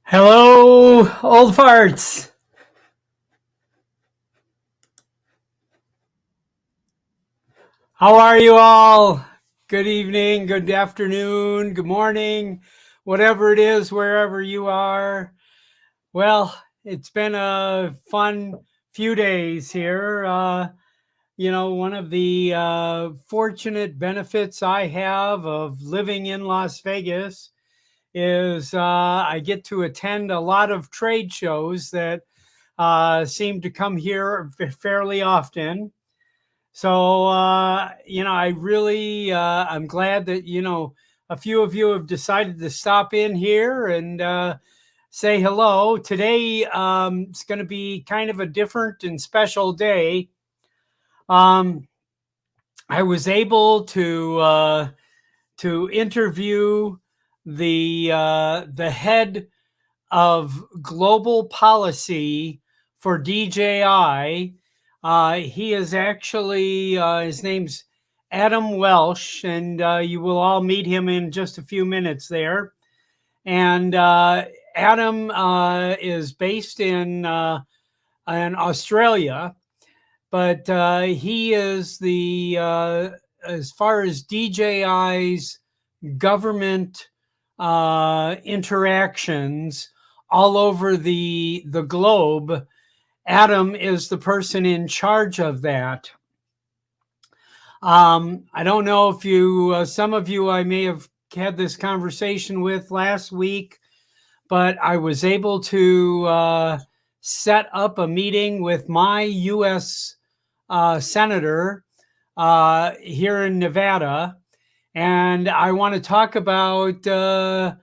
Hello, old farts. How are you all? Good evening, good afternoon, good morning, whatever it is, wherever you are. Well, it's been a fun few days here. One of the fortunate benefits I have of living in Las Vegas is I get to attend a lot of trade shows that seem to come here fairly often. So, I'm glad that, a few of you have decided to stop in here and say hello. Today, it's going to be kind of a different and special day. Um, I was able to interview the head of global policy for DJI. He is actually, his name's Adam Welsh, and you will all meet him in just a few minutes there. And Adam is based in Australia, but he is as far as DJI's government interactions all over the globe. Adam is the person in charge of that. I don't know if some of you I may have had this conversation with last week, but I was able to set up a meeting with my U.S. Senator here in Nevada. And I want to talk about, the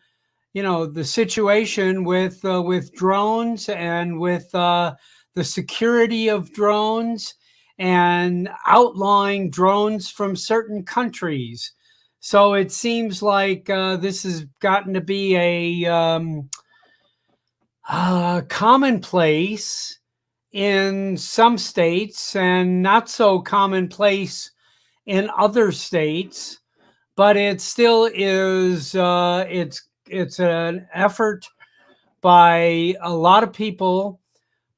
situation with drones and with the security of drones and outlawing drones from certain countries. So it seems like this has gotten to be a commonplace in some states and not so commonplace in other states, but it still is. It's an effort by a lot of people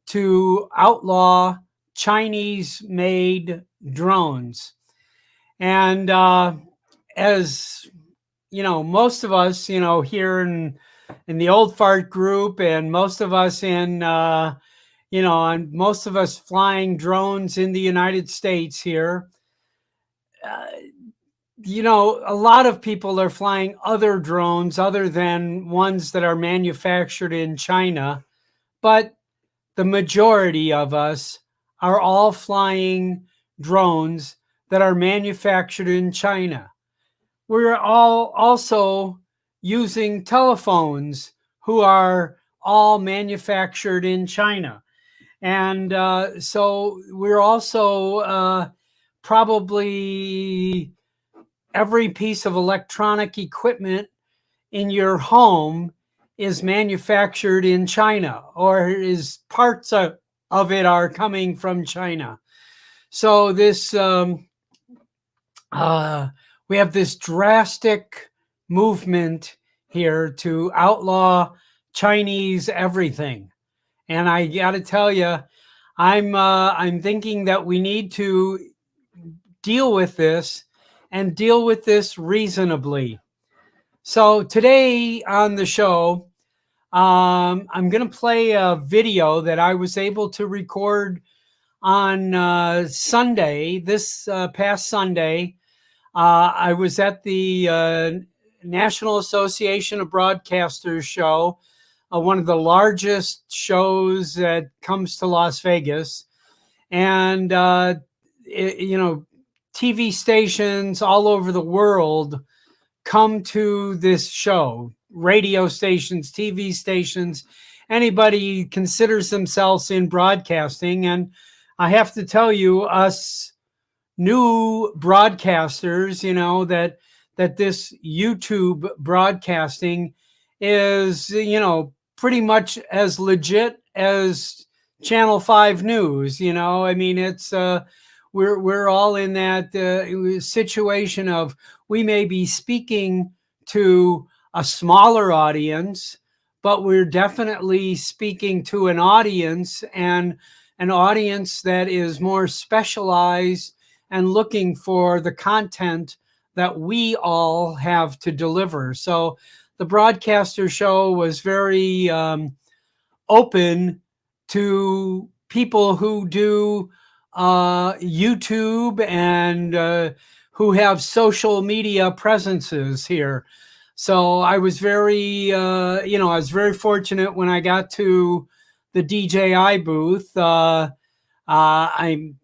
to outlaw Chinese-made drones, and as most of us, here in the old fart group, and most of us and most of us flying drones in the United States here. A lot of people are flying other drones other than ones that are manufactured in China, but the majority of us are all flying drones that are manufactured in China. We're all also using telephones who are all manufactured in China. And so we're also probably every piece of electronic equipment in your home is manufactured in China, or is parts of it are coming from China. So this we have this drastic movement here to outlaw Chinese everything, and I got to tell you, I'm thinking that we need to deal with this and deal with this reasonably. So today on the show, I'm going to play a video that I was able to record on Sunday, this past Sunday. I was at the National Association of Broadcasters show, one of the largest shows that comes to Las Vegas. And, TV stations all over the world come to this show. Radio stations, TV stations, anybody considers themselves in broadcasting. And I have to tell you, us new broadcasters, that this YouTube broadcasting is, pretty much as legit as Channel 5 News. I mean, it's we're all in that situation of we may be speaking to a smaller audience, but we're definitely speaking to an audience, and an audience that is more specialized and looking for the content that we all have to deliver. So the broadcaster show was very open to people who do YouTube and who have social media presences here. So I was very, I was very fortunate when I got to the DJI booth. I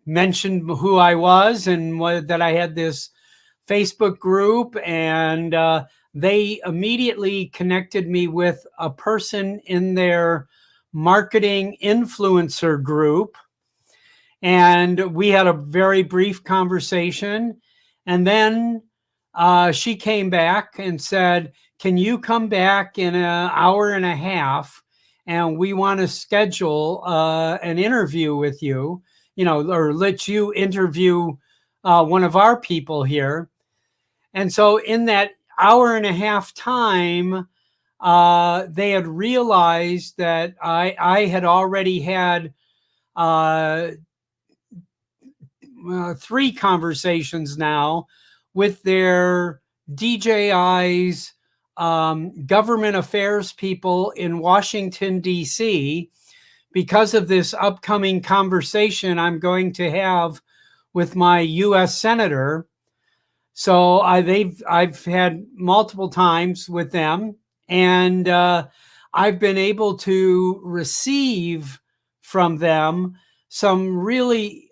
mentioned who I was and that I had this Facebook group, and they immediately connected me with a person in their marketing influencer group. And we had a very brief conversation. And then she came back and said, can you come back in an hour and a half? And we want to schedule an interview with you, or let you interview one of our people here. And so in that hour and a half time, they had realized that I had already had 3 conversations now with their DJI's government affairs people in Washington, D.C., because of this upcoming conversation I'm going to have with my U.S. Senator. So I've had multiple times with them, and I've been able to receive from them some really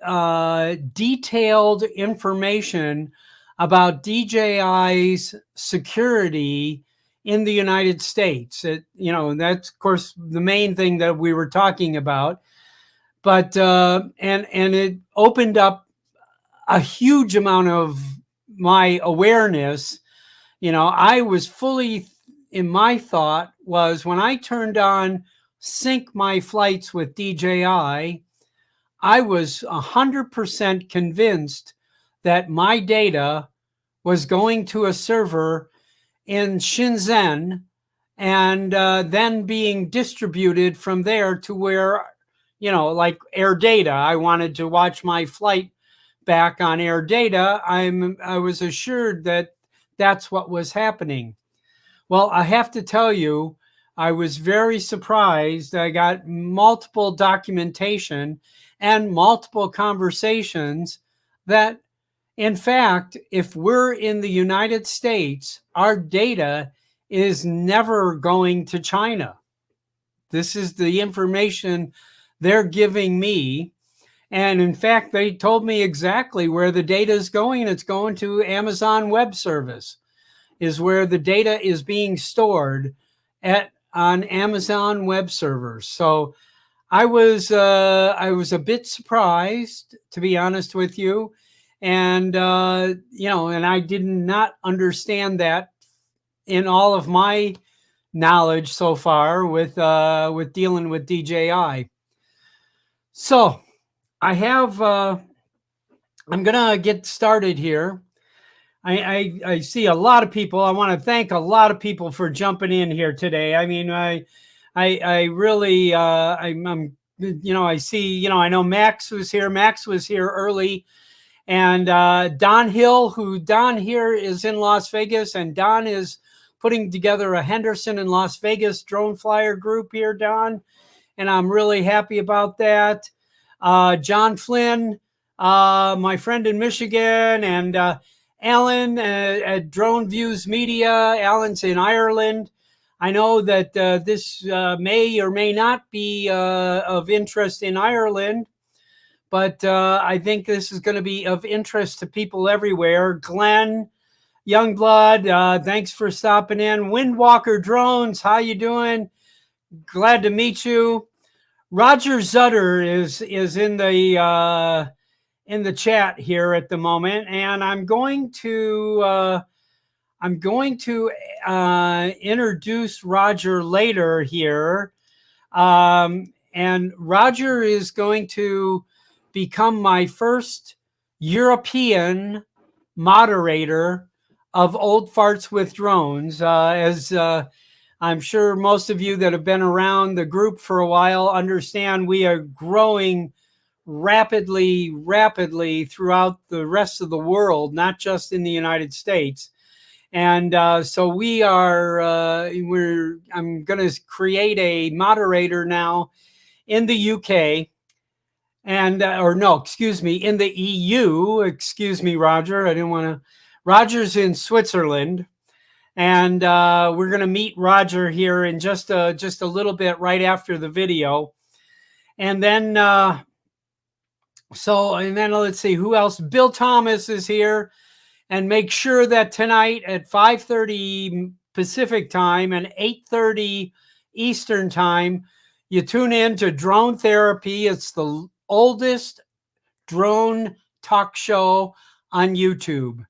detailed information about DJI's security in the United States. That's of course the main thing that we were talking about, but and it opened up a huge amount of my awareness. I was fully in my thought was when I turned on sync my flights with DJI, I was 100% convinced that my data was going to a server in Shenzhen and then being distributed from there to where, like Air Data. I wanted to watch my flight back on Air Data. I was assured that that's what was happening. Well, I have to tell you, I was very surprised. I got multiple documentation and multiple conversations that, in fact, if we're in the United States, our data is never going to China. This is the information they're giving me. And in fact, they told me exactly where the data is going. It's going to Amazon Web Service, is where the data is being stored on Amazon Web Servers. So I was a bit surprised, to be honest with you, and and I did not understand that in all of my knowledge so far with dealing with DJI. So I have. I'm gonna get started here. I see a lot of people. I want to thank a lot of people for jumping in here today. I mean, I really, I'm, I see, I know Max was here. Max was here early, and Don Hill, Don here is in Las Vegas, and Don is putting together a Henderson and Las Vegas drone flyer group here, Don, and I'm really happy about that. John Flynn, my friend in Michigan, and Alan at Drone Views Media. Alan's in Ireland. I know that this may or may not be of interest in Ireland, but I think this is going to be of interest to people everywhere. Glenn Youngblood, thanks for stopping in. Windwalker Drones, how you doing? Glad to meet you. Roger Zutter is in the chat here at the moment, and I'm going to introduce Roger later here, and Roger is going to become my first European moderator of Old Farts with Drones. As I'm sure most of you that have been around the group for a while understand we are growing rapidly throughout the rest of the world, not just in the United States. And so we are, I'm going to create a moderator now in the UK and, or no, excuse me, in the EU. Excuse me, Roger. I didn't want to. Roger's in Switzerland. And we're going to meet Roger here in just a little bit right after the video. And then, let's see who else. Bill Thomas is here. And make sure that tonight at 5:30 Pacific time and 8:30 Eastern time, you tune in to Drone Therapy. It's the oldest drone talk show on YouTube.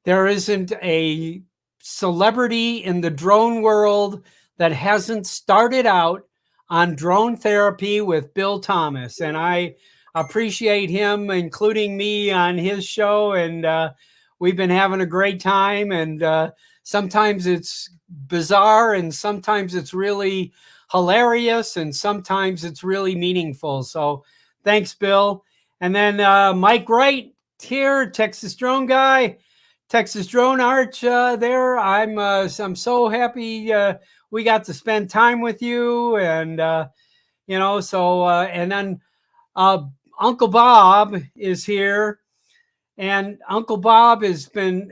There isn't a celebrity in the drone world that hasn't started out on Drone Therapy with Bill Thomas. And I appreciate him including me on his show. And we've been having a great time. And sometimes it's bizarre, and sometimes it's really hilarious, and sometimes it's really meaningful. So thanks, Bill. And then Mike Wright here, Texas Drone Guy. Texas Drone Arch there. I'm so happy we got to spend time with you, and and then Uncle Bob is here, and Uncle Bob has been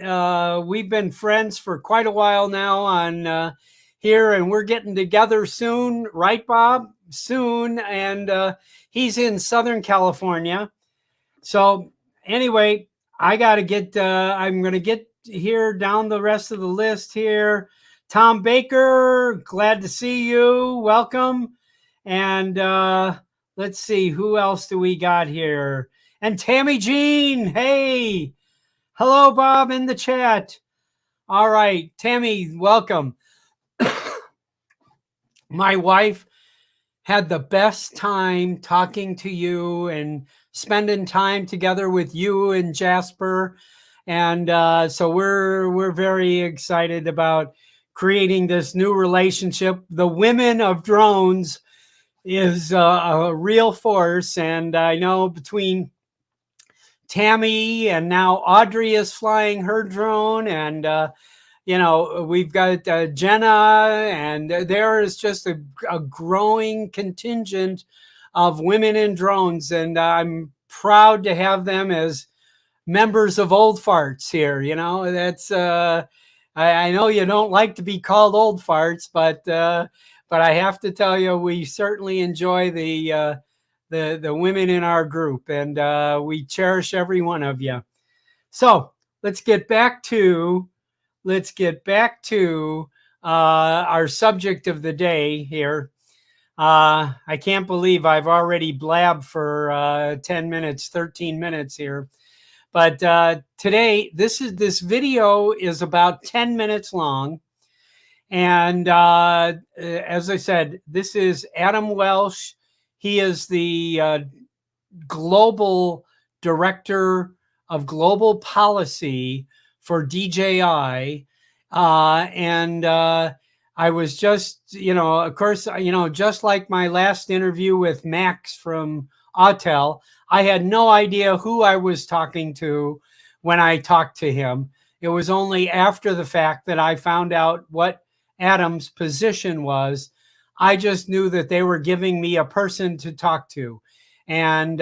we've been friends for quite a while now on here, and we're getting together soon, right, Bob? Soon, and he's in Southern California. So anyway, I got to get, I'm going to get here down the rest of the list here. Tom Baker, glad to see you. Welcome. And let's see, who else do we got here? And Tammy Jean, hey. Hello, Bob, in the chat. All right, Tammy, welcome. My wife had the best time talking to you and spending time together with you and Jasper. And so we're very excited about creating this new relationship. The Women of Drones is a real force. And I know between Tammy and now Audrey is flying her drone, and we've got Jenna, and there is just a growing contingent of women in drones, and I'm proud to have them as members of Old Farts here. That's I know you don't like to be called Old Farts, but I have to tell you, we certainly enjoy the women in our group, and we cherish every one of you. So let's get back to our subject of the day here. I can't believe I've already blabbed for 10 minutes, 13 minutes here. But today, this video is about 10 minutes long. And as I said, this is Adam Welsh. He is the global director of global policy for DJI. I was just, of course, just like my last interview with Max from Autel, I had no idea who I was talking to when I talked to him. It was only after the fact that I found out what Adam's position was. I just knew that they were giving me a person to talk to. And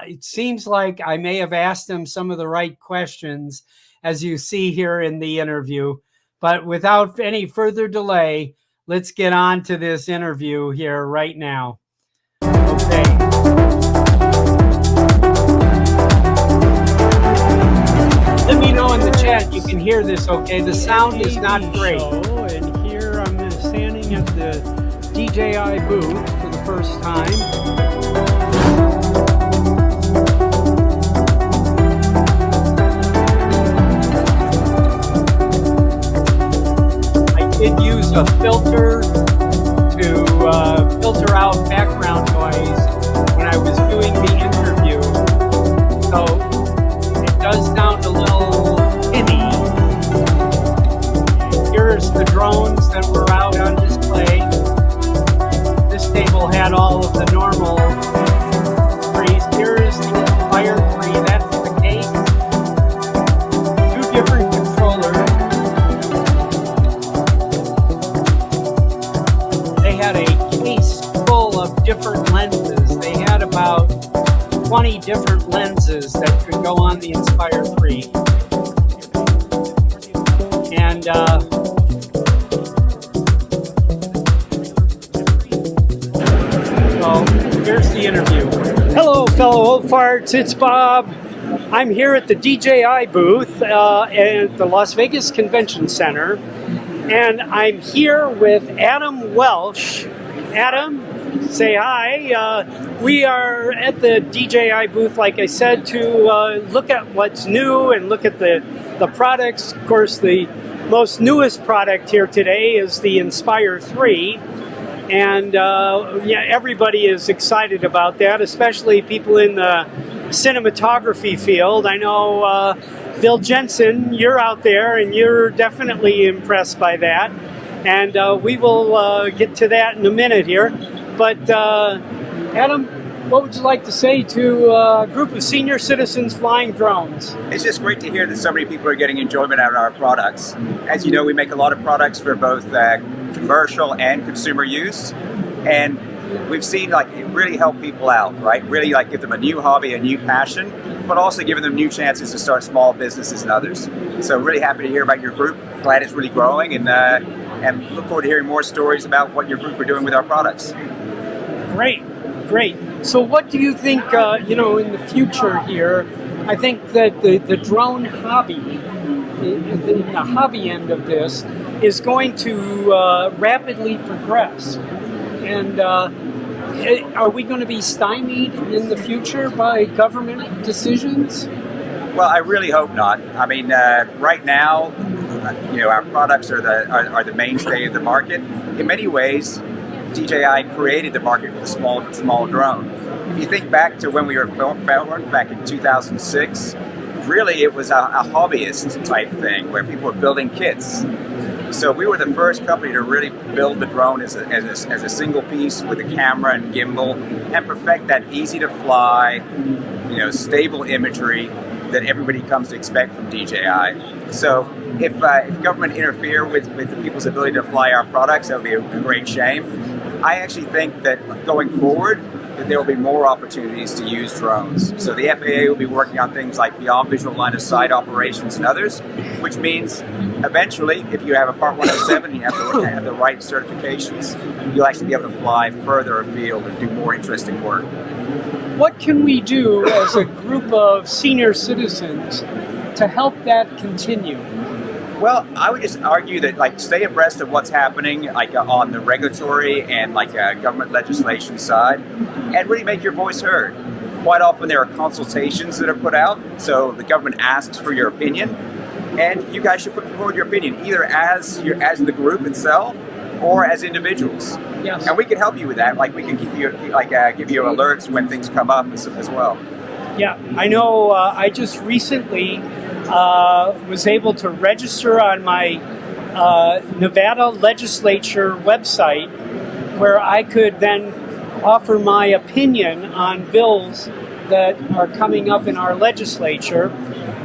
it seems like I may have asked him some of the right questions, as you see here in the interview. But without any further delay, let's get on to this interview here right now. Okay. Let me know in the chat you can hear this okay. The sound is not great. And here I'm standing at the DJI booth for the first time. Did use a filter to filter out background noise when I was doing the interview, so it does sound a little tinny. Here's the drones that were out on display. the normal trees. Here's the Inspire 3, that's the case. Two different controllers. They had a case full of different lenses. They had about 20 different lenses that could go on the Inspire 3. And so here's the interview. Hello, fellow old farts, it's Bob. I'm here at the DJI booth at the Las Vegas Convention Center, and I'm here with Adam Welsh. Adam, say hi. We are at the DJI booth, like I said, to look at what's new and look at the products. Of course, the most newest product here today is the Inspire 3. And yeah, everybody is excited about that, especially people in the cinematography field. I know, Bill Jensen, you're out there and you're definitely impressed by that. And we will get to that in a minute here. But Adam, what would you like to say to a group of senior citizens flying drones? It's just great to hear that so many people are getting enjoyment out of our products. As you know, we make a lot of products for both commercial and consumer use, and we've seen like it really help people out, right? Really like give them a new hobby, a new passion, but also giving them new chances to start small businesses and others. So really happy to hear about your group. Glad it's really growing, and look forward to hearing more stories about what your group are doing with our products. Great. So what do you think, in the future here? I think that the drone hobby, the hobby end of this, is going to rapidly progress. And are we going to be stymied in the future by government decisions? Well, I really hope not. I mean, right now, our products are the mainstay of the market. In many ways, DJI created the market for the small drone. If you think back to when we were founded back in 2006, really it was a hobbyist type thing where people were building kits. So we were the first company to really build the drone as a single piece with a camera and gimbal and perfect that easy to fly, stable imagery that everybody comes to expect from DJI. So if government interfere with the people's ability to fly our products, that would be a great shame. I actually think that going forward, that there will be more opportunities to use drones. So the FAA will be working on things like beyond visual line of sight operations and others, which means eventually, if you have a Part 107 and you have the right certifications, you'll actually be able to fly further afield and do more interesting work. What can we do as a group of senior citizens to help that continue? Well, I would just argue that stay abreast of what's happening on the regulatory and government legislation side, and really make your voice heard. Quite often there are consultations that are put out, so the government asks for your opinion, and you guys should put forward your opinion either as the group itself or as individuals. Yes. And we can help you with that. We can give you alerts when things come up as well. Yeah, I know. I just recently was able to register on my Nevada legislature website, where I could then offer my opinion on bills that are coming up in our legislature.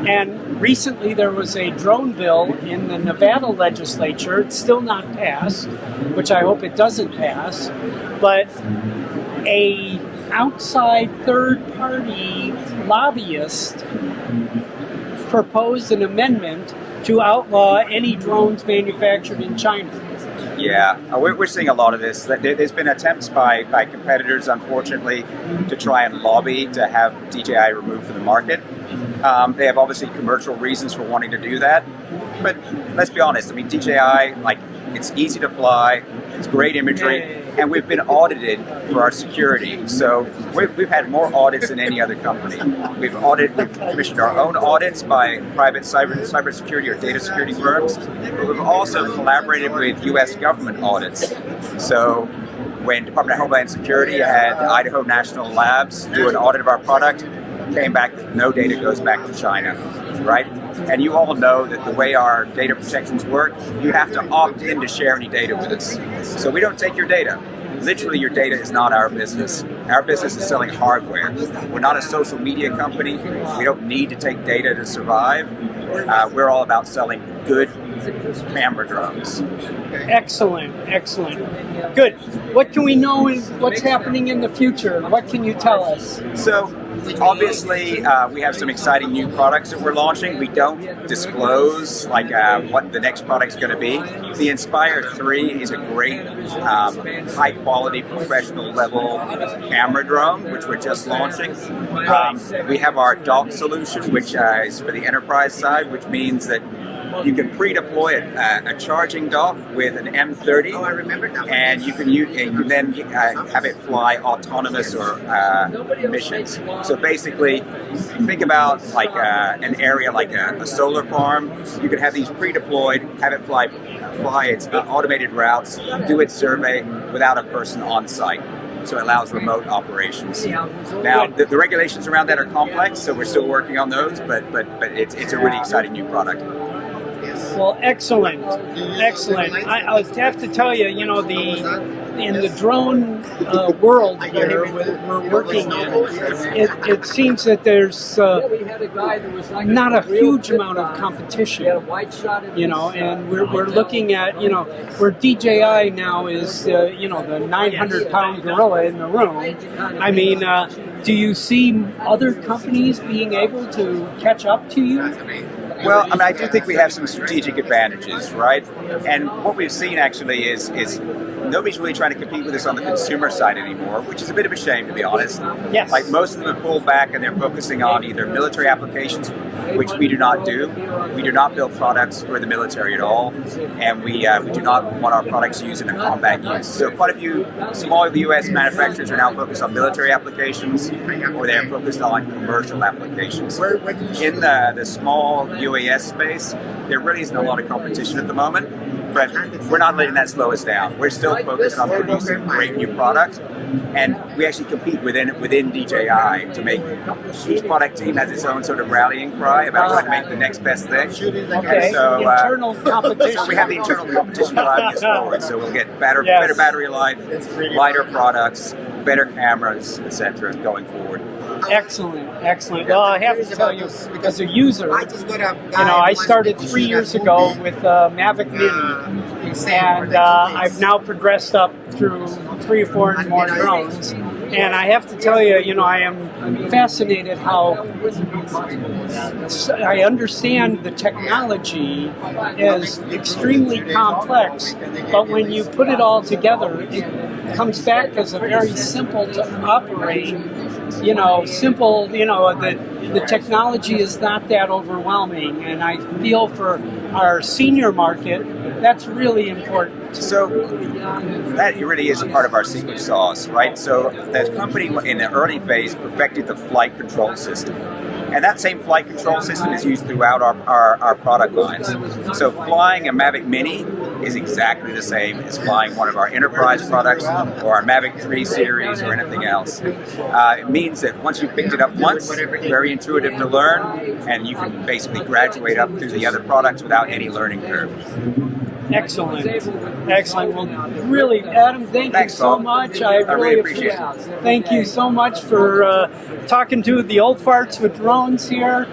And recently there was a drone bill in the Nevada legislature. It's still not passed, which I hope it doesn't pass, but a outside third-party lobbyist proposed an amendment to outlaw any drones manufactured in China. Yeah, we're seeing a lot of this. There's been attempts by competitors, unfortunately, to try and lobby to have DJI removed from the market. They have obviously commercial reasons for wanting to do that. But let's be honest, I mean, DJI, it's easy to fly, it's great imagery, and we've been audited for our security. So we've had more audits than any other company. We've commissioned our own audits by private cybersecurity or data security firms, but we've also collaborated with U.S. government audits. So when Department of Homeland Security had Idaho National Labs do an audit of our product, came back that no data goes back to China, right? And you all know that the way our data protections work, you have to opt in to share any data with us. So we don't take your data. Literally, your data is not our business. Our business is selling hardware. We're not a social media company. We don't need to take data to survive. We're all about selling good camera drones. Excellent, excellent. Good. What can we know is what's happening in the future? What can you tell us? So, obviously, we have some exciting new products that we're launching. We don't disclose what the next product's going to be. The Inspire 3 is a great, high-quality, professional-level camera drone, which we're just launching. We have our dock solution, which is for the enterprise side, which means that you can pre-deploy a charging dock with an M30, and you can then have it fly autonomous or missions. So basically, think about like an area like a solar farm. You could have these pre-deployed, have it fly its automated routes, do its survey without a person on site. So it allows remote operations. Now, the regulations around that are complex, so we're still working on those, but it's a really exciting new product. Well, excellent, excellent. I have to tell you, you know, in the drone world here we're working in, it seems that there's not a huge amount of competition, you know, and we're looking at, you know, where DJI now is, you know, the 900-pound gorilla in the room. I mean, do you see other companies being able to catch up to you? Well, I mean, I do think we have some strategic advantages, right? And what we've seen actually is nobody's really trying to compete with us on the consumer side anymore, which is a bit of a shame, to be honest. Yes. Like most of them have pulled back and they're focusing on either military applications, which we do not do. We do not build products for the military at all, and we do not want our products used in a combat use. So quite a few small U.S. manufacturers are now focused on military applications, or they're focused on commercial applications. In the small UAS space, there really isn't a lot of competition at the moment, but we're not letting that slow us down. We're still focused on producing great new products, and we actually compete within DJI to make each product team has its own sort of rallying cry about trying to make the next best thing. Okay. So, internal competition. So we have the internal competition driving us forward. So we'll get better battery life, lighter products, better cameras, etc. going forward. Excellent, excellent. Well, I have to tell you, as a user, you know, I started 3 years ago with Mavic Mini, and I've now progressed up through 3 or 4 more drones. And I have to tell you, you know, I am fascinated how I understand the technology is extremely complex, but when you put it all together, it comes back as a very simple to operate, you know, simple, you know, the technology is not that overwhelming. And I feel for our senior market, that's really important. So that really is a part of our secret sauce, right? So the company in the early phase perfected the flight control system. And that same flight control system is used throughout our product lines. So flying a Mavic Mini is exactly the same as flying one of our enterprise products or our Mavic 3 series or anything else. It means that once you've picked it up once, very intuitive to learn, and you can basically graduate up through the other products without any learning curve. Excellent. Excellent. Well, really, Adam, thank you so much. I really appreciate it. Thank you so much for talking to the old farts with drones here.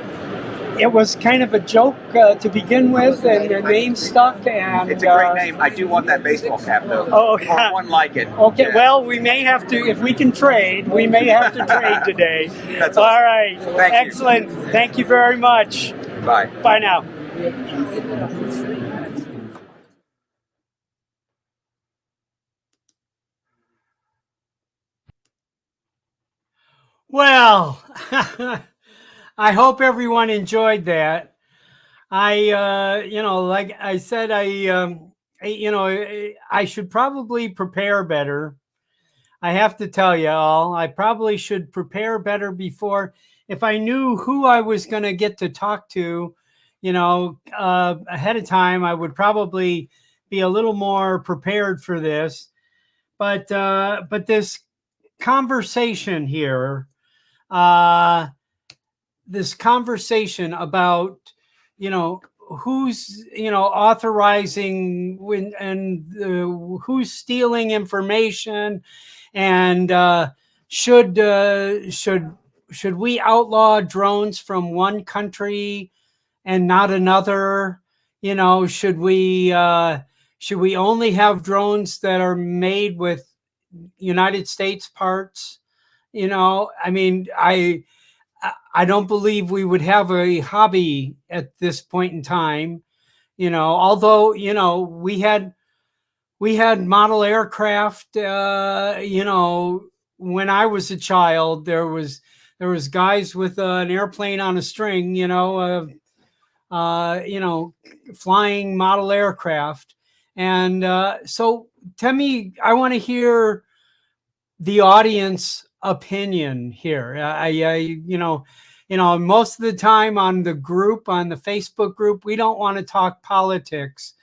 It was kind of a joke to begin with, and the name stuck. And it's a great name. I do want that baseball cap, though. Oh, yeah. Or one like it. Okay, yeah. Well, we may have to, if we can trade, we may have to trade today. That's awesome. All right. Thank Excellent. You. Thank you very much. Bye. Bye now. Well, I hope everyone enjoyed that. You know, like I said, you know, I should probably prepare better. I have to tell you all, I probably should prepare better before. If I knew who I was going to get to talk to, you know, ahead of time, I would probably be a little more prepared for this. But this conversation here, this conversation about who's authorizing when, and who's stealing information, and should we outlaw drones from one country and not another? Should we only have drones that are made with United States parts? I mean, I don't believe we would have a hobby at this point in time. Although we had model aircraft. When I was a child, there was guys with an airplane on a string. Flying model aircraft. And so, Temi, I want to hear the audience opinion here. Most of the time on the Facebook group, we don't want to talk politics.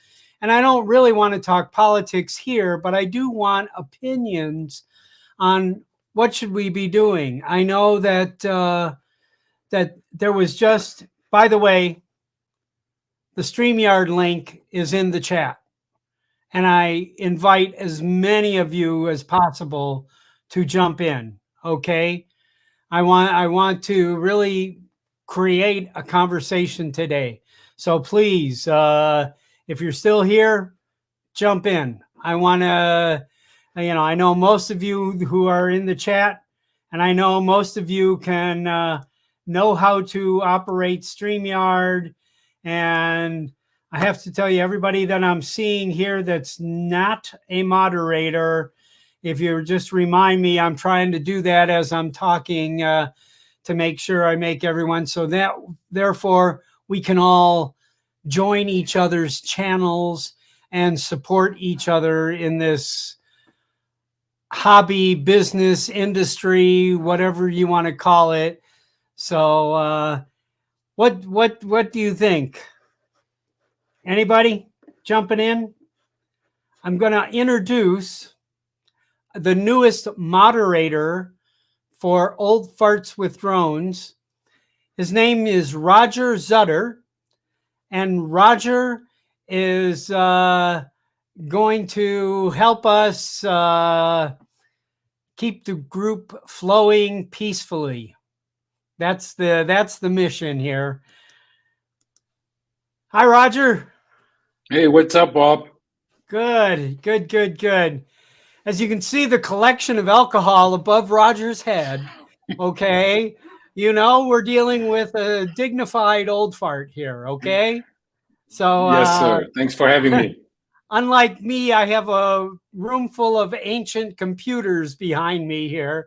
And I don't really want to talk politics here, but I do want opinions on what should we be doing. I know that that there was just, by the way, the StreamYard link is in the chat. And I invite as many of you as possible to jump in. Okay. I want to really create a conversation today. So please, if you're still here, jump in. I want to, I know most of you who are in the chat, and I know most of you can know how to operate StreamYard. And I have to tell you, everybody that I'm seeing here that's not a moderator, if you just remind me, I'm trying to do that as I'm talking to make sure I make everyone, so that therefore we can all join each other's channels and support each other in this hobby, business, industry, whatever you want to call it. So what do you think? Anybody jumping in? I'm going to introduce the newest moderator for Old Farts with Drones. His name is Roger Zutter, and Roger is going to help us keep the group flowing peacefully. That's the mission here. Hi, Roger. Hey, what's up, Bob? Good. As you can see, the collection of alcohol above Roger's head. Okay. We're dealing with a dignified old fart here. Okay. So, yes, sir. Thanks for having me. Unlike me, I have a room full of ancient computers behind me here,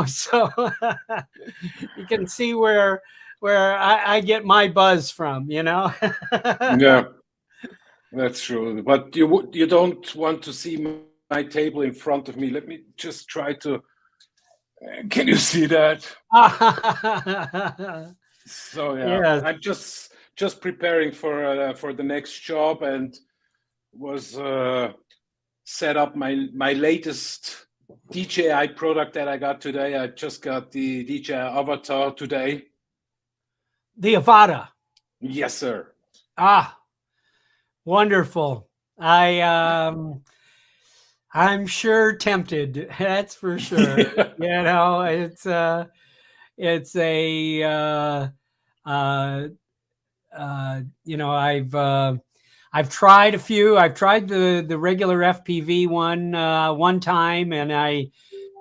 so you can see where I get my buzz from, Yeah, that's true. But you don't want to see my table in front of me. Let me just try to. Can you see that? So yeah, yes. I'm just preparing for the next job, and was set up my latest DJI product that I got today. I just got the DJI Avatar today. The Avata. Yes, sir. Wonderful. I'm sure tempted. That's for sure. It's I've tried a few. I've tried the regular FPV one time, and I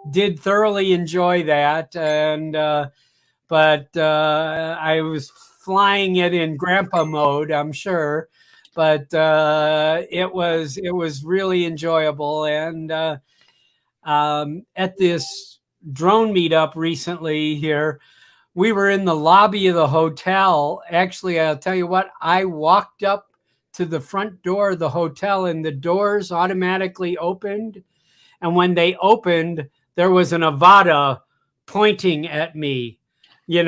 did thoroughly enjoy that. And but I was flying it in grandpa mode, I'm sure. But it was really enjoyable. And at this drone meetup recently here, we were in the lobby of the hotel. Actually, I'll tell you what, I walked up to the front door of the hotel, and the doors automatically opened. And when they opened, there was an Avata pointing at me. He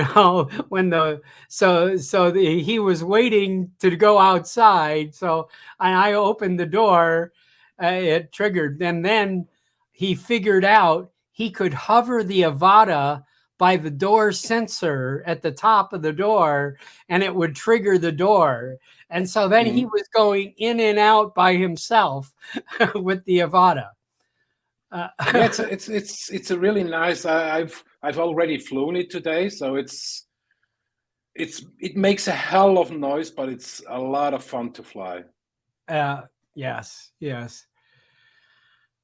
was waiting to go outside. So I opened the door, it triggered. And then he figured out he could hover the Avata by the door sensor at the top of the door, and it would trigger the door. And so then he was going in and out by himself with the Avata. Yeah, it's a really nice. I've already flown it today, so it makes a hell of noise, but it's a lot of fun to fly. Yes.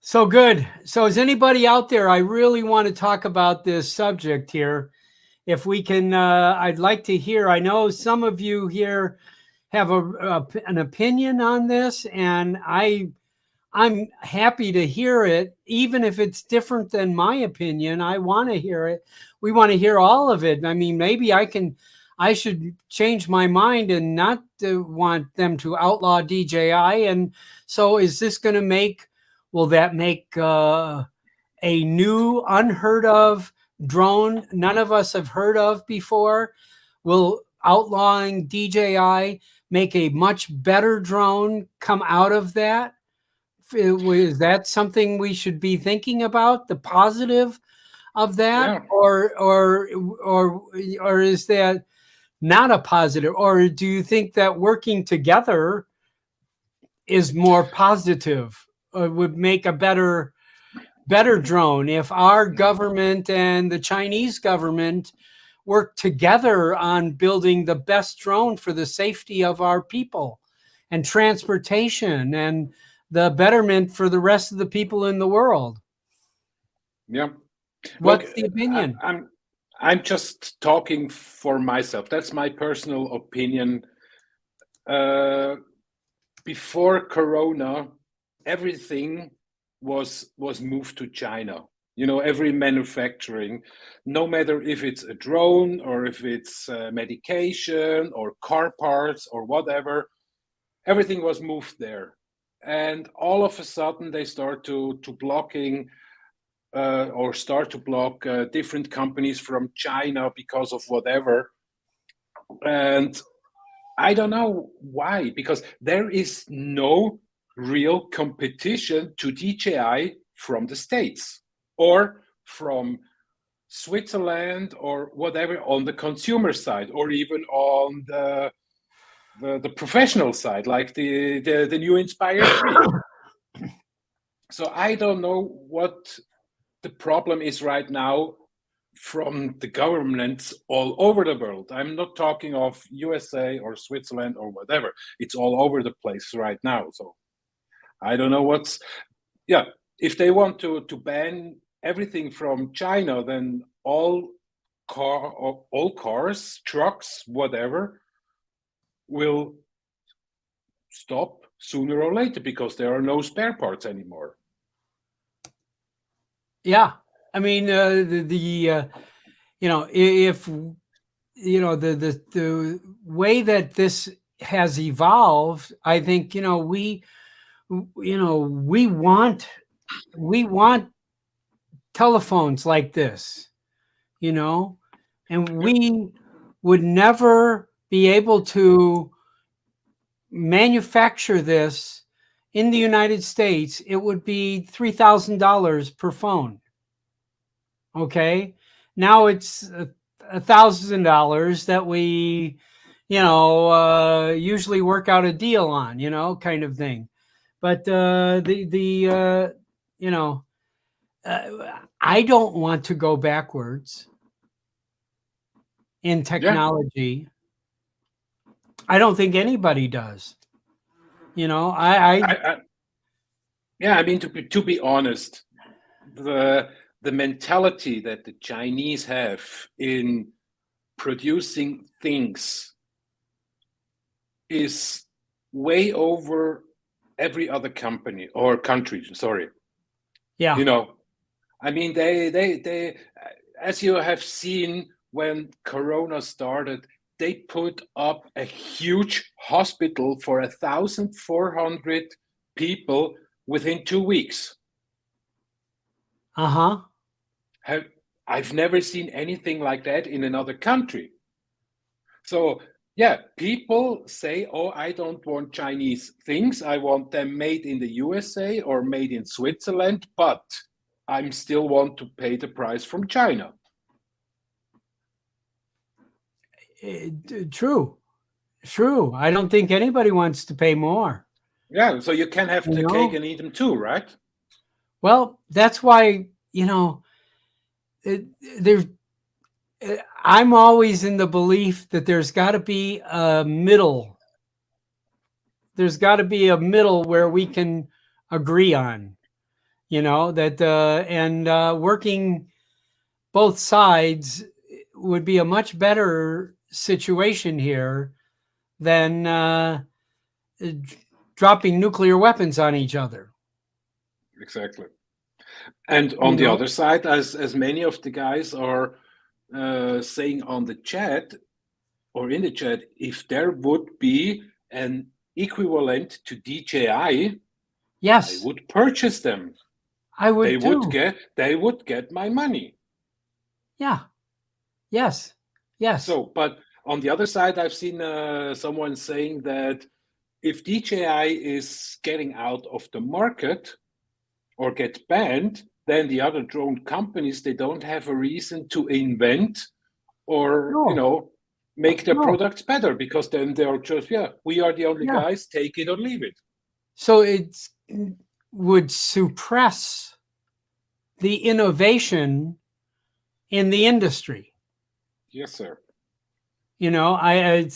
So good. So is anybody out there? I really want to talk about this subject here. If we can, I'd like to hear. I know some of you here have an opinion on this, and I'm happy to hear it, even if it's different than my opinion. I want to hear it. We want to hear all of it. I mean, maybe I should change my mind and not want them to outlaw DJI. And so will that make a new unheard of drone none of us have heard of before? Will outlawing DJI make a much better drone come out of that? Is that something we should be thinking about, the positive of that? Yeah. Or is that not a positive? Or do you think that working together is more positive, or would make a better drone if our government and the Chinese government work together on building the best drone for the safety of our people and transportation and the betterment for the rest of the people in the world? Yeah. What's the opinion? I'm just talking for myself. That's my personal opinion. Before Corona, everything was moved to China. You know, every manufacturing, no matter if it's a drone or if it's medication or car parts or whatever, everything was moved there. And all of a sudden they start to blocking or start to block different companies from China because of whatever. And I don't know why, because there is no real competition to DJI from the States or from Switzerland or whatever on the consumer side, or even on the professional side, like the new Inspire 3. So I don't know what the problem is right now from the governments all over the world. I'm not talking of USA or Switzerland or whatever. It's all over the place right now. So I don't know if they want to ban everything from China, then all cars, trucks, whatever, will stop sooner or later because there are no spare parts anymore. Yeah, I mean, if the way that this has evolved, I think we want telephones like this, and we would never be able to manufacture this in the United States. It would be $3,000 per phone. Okay, now it's $1,000 that we, usually work out a deal on, kind of thing. But I don't want to go backwards in technology. Yeah. I don't think anybody does. I mean, to be honest, the mentality that the Chinese have in producing things is way over every other company or country. Sorry. Yeah. I mean, they as you have seen when Corona started, they put up a huge hospital for 1,400 people within 2 weeks. I've never seen anything like that in another country. So yeah, people say, oh, I don't want Chinese things. I want them made in the USA or made in Switzerland, but I still want to pay the price from China. True. I don't think anybody wants to pay more. Yeah, so you can have the cake and eat them too, right? Well, that's why, I'm always in the belief that there's got to be a middle. There's got to be a middle where we can agree on, that working both sides would be a much better situation here than dropping nuclear weapons on each other. Exactly. And on the other side, as many of the guys are saying on the chat or in the chat, if there would be an equivalent to DJI, yes, I would purchase them. I would They would get my money. Yeah. Yes. So, but on the other side, I've seen someone saying that if DJI is getting out of the market or get banned, then the other drone companies, they don't have a reason to invent or make their products better, because then they're just we are the only guys, take it or leave it. So it would suppress the innovation in the industry. Yes, sir. I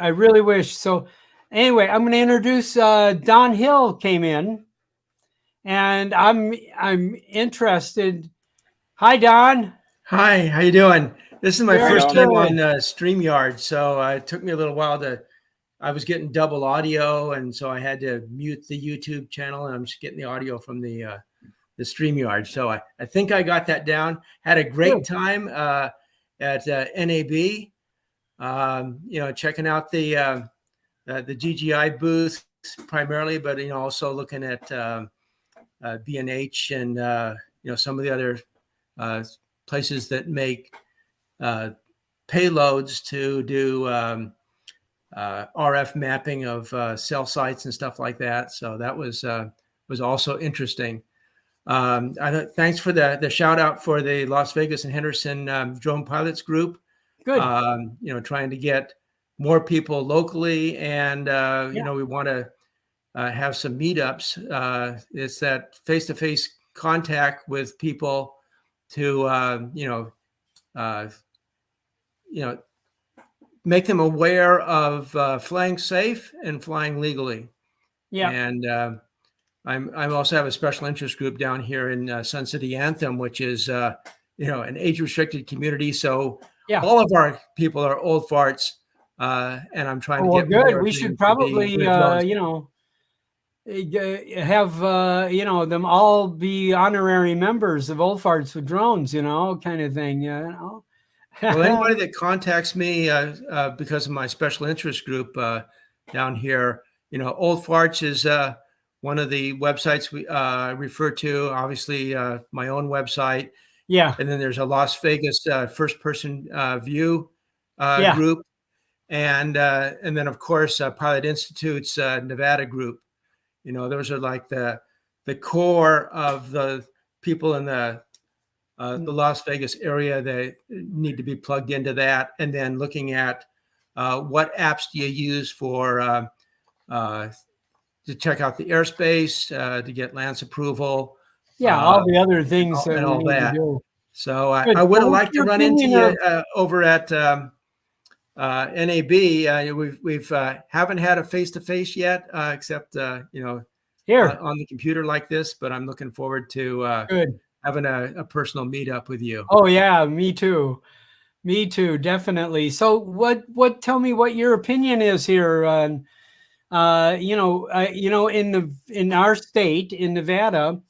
really wish. So anyway, I'm going to introduce Don Hill came in, and I'm interested. Hi, Don. Hi, how you doing? This is my first time on StreamYard, so it took me a little while I was getting double audio, and so I had to mute the YouTube channel, and I'm just getting the audio from the StreamYard. So I think I got that down. Had a great time at NAB, checking out the DJI booth primarily, but also looking at B&H and some of the other places that make payloads to do RF mapping of cell sites and stuff like that. So that was also interesting. Thanks for the shout out for the Las Vegas and Henderson drone pilots group. Good. Trying to get more people locally, and we want to have some meetups. It's that face-to-face contact with people to make them aware of flying safe and flying legally. Yeah. And I'm also have a special interest group down here in Sun City Anthem, which is an age-restricted community. So all of our people are old farts, and I'm trying to get good. We should probably have them all be honorary members of Old Farts with Drones, kind of thing. Well, anybody that contacts me because of my special interest group down here, Old Farts is one of the websites we refer to. Obviously, my own website. Yeah. And then there's a Las Vegas first-person view group, and then of course Pilot Institute's Nevada group. Those are like the core of the people in the Las Vegas area that need to be plugged into that, and then looking at what apps do you use for to check out the airspace, to get LANS approval. All the other things and all that. To do. So I would have liked to run into you over at NAB. We've haven't had a face-to-face yet, except here on the computer like this. But I'm looking forward to having a personal meetup with you. Oh yeah, me too, definitely. So what? Tell me what your opinion is here on, in our state in Nevada.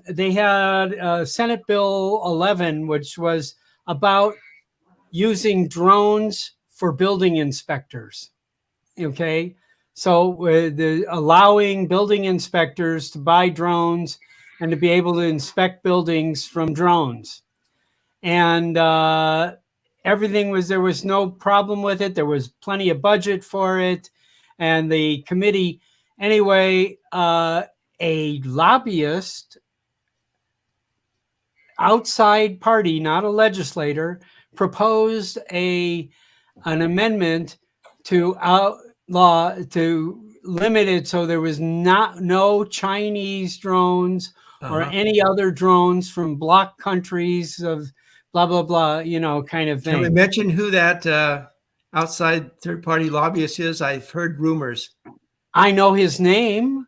They had Senate Bill 11, which was about using drones for building inspectors. Okay, so allowing building inspectors to buy drones and to be able to inspect buildings from drones, and there was no problem with it. There was plenty of budget for it, and the committee anyway. A lobbyist outside party, not a legislator, proposed an amendment to outlaw, to limit it so there was no Chinese drones or any other drones from bloc countries of blah blah blah, you know, kind of thing. Can we mention who that outside third-party lobbyist is? I've heard rumors. I know his name.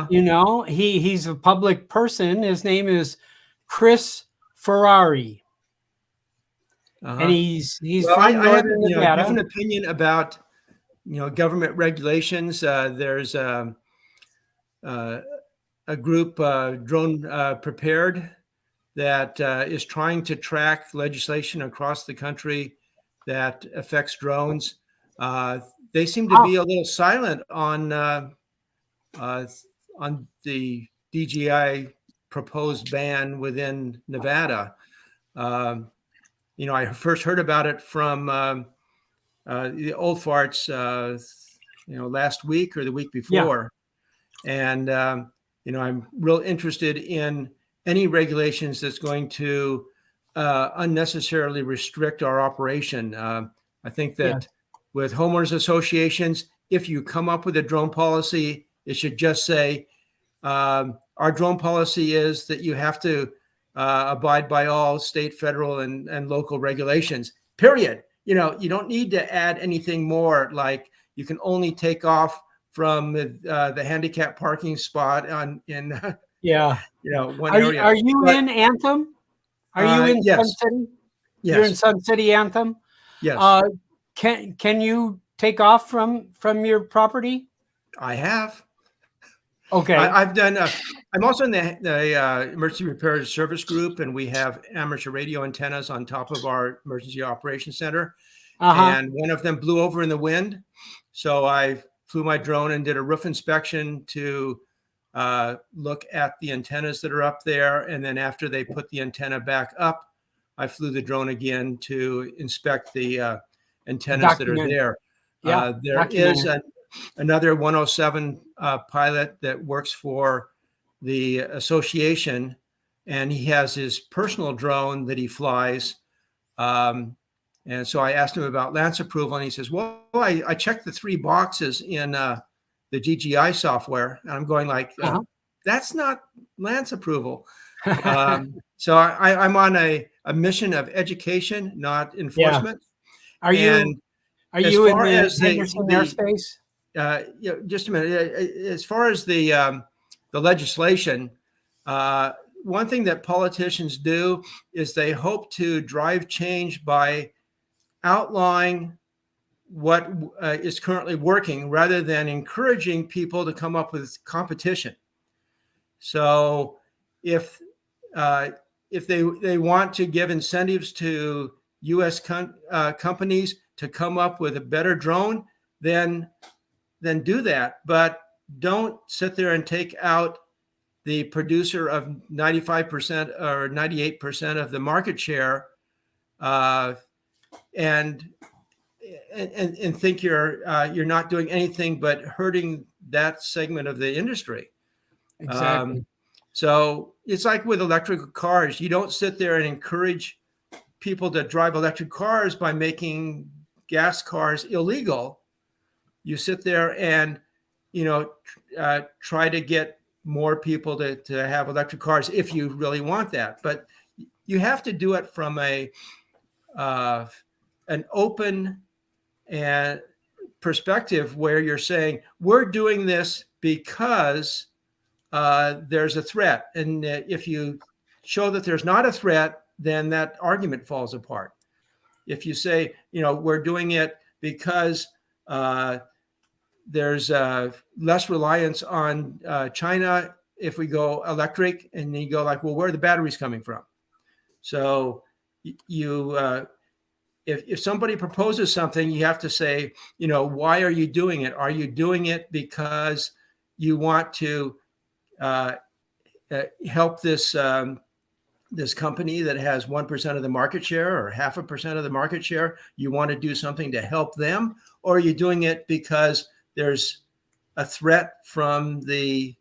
You know, he's a public person. His name is Chris Ferrari. And he's well, from I have Nevada. a different opinion about government regulations. There's a group, Drone Prepared, that is trying to track legislation across the country that affects drones. They seem to be a little silent on the DJI proposed ban within Nevada. I first heard about it from the old farts, last week or the week before. Yeah. And, I'm real interested in any regulations that's going to unnecessarily restrict our operation. I think that with homeowners associations, if you come up with a drone policy, it should just say, our drone policy is that you have to abide by all state, federal, and local regulations, period. You don't need to add anything more, like you can only take off from the handicap parking spot in one area. Are you in Anthem? Are you in Sun City? Yes. You're in Sun City, Anthem? Yes. Can you take off from your property? I have. Okay. I've done. I'm also in the emergency repair service group, and we have amateur radio antennas on top of our emergency operations center. And one of them blew over in the wind, so I flew my drone and did a roof inspection to look at the antennas that are up there. And then after they put the antenna back up, I flew the drone again to inspect the antennas that are there. There is another 107 pilot that works for the association, and he has his personal drone that he flies. And so I asked him about Lance approval, and he says, well, I checked the 3 boxes in the DJI software. And I'm going like, that's not Lance approval. So I'm on a mission of education, not enforcement. Are you in the Henderson airspace? Just a minute. As far as the legislation, one thing that politicians do is they hope to drive change by outlawing what is currently working rather than encouraging people to come up with competition. So if they want to give incentives to U.S. companies to come up with a better drone, then do that. But don't sit there and take out the producer of 95% or 98% of the market share and think you're not doing anything but hurting that segment of the industry. Exactly. So it's like with electrical cars. You don't sit there and encourage people to drive electric cars by making gas cars illegal. You sit there and try to get more people to have electric cars if you really want that. But you have to do it from an open and perspective where you're saying, we're doing this because there's a threat. And if you show that there's not a threat, then that argument falls apart. If you say, we're doing it because there's less reliance on China if we go electric, and then you go like, well, where are the batteries coming from? So if somebody proposes something, you have to say, why are you doing it? Are you doing it because you want to help this this company that has 1% of the market share or 0.5% of the market share? You want to do something to help them, or are you doing it because there's a threat from the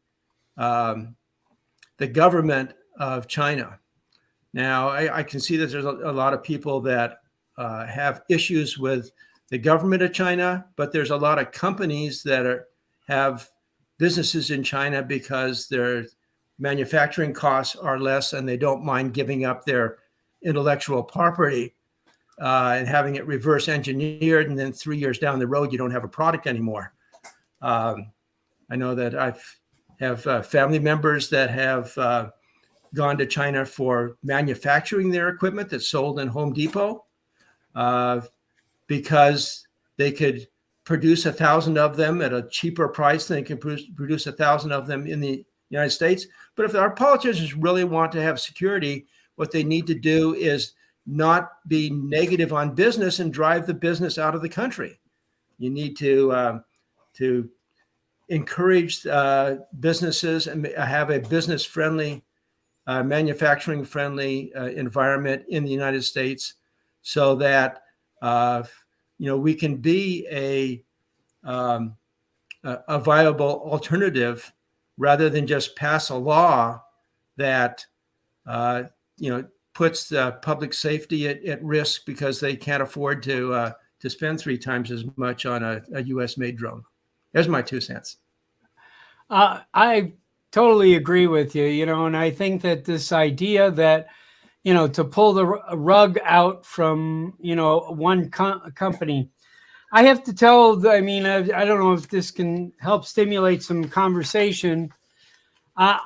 government of China? Now, I can see that there's a lot of people that have issues with the government of China, but there's a lot of companies that have businesses in China because their manufacturing costs are less and they don't mind giving up their intellectual property and having it reverse engineered. And then 3 years down the road, you don't have a product anymore. I know that I have family members that have gone to China for manufacturing their equipment that's sold in Home Depot because they could produce 1,000 of them at a cheaper price than they can produce 1,000 of them in the United States. But if our politicians really want to have security, what they need to do is not be negative on business and drive the business out of the country. You need to encourage businesses and have a business-friendly, manufacturing-friendly environment in the United States, so that we can be a viable alternative, rather than just pass a law that puts the public safety at risk because they can't afford to spend 3 times as much on a U.S.-made drone. There's my 2 cents. I totally agree with you, and I think that this idea that, to pull the rug out from, one company, I have to tell, I don't know if this can help stimulate some conversation. I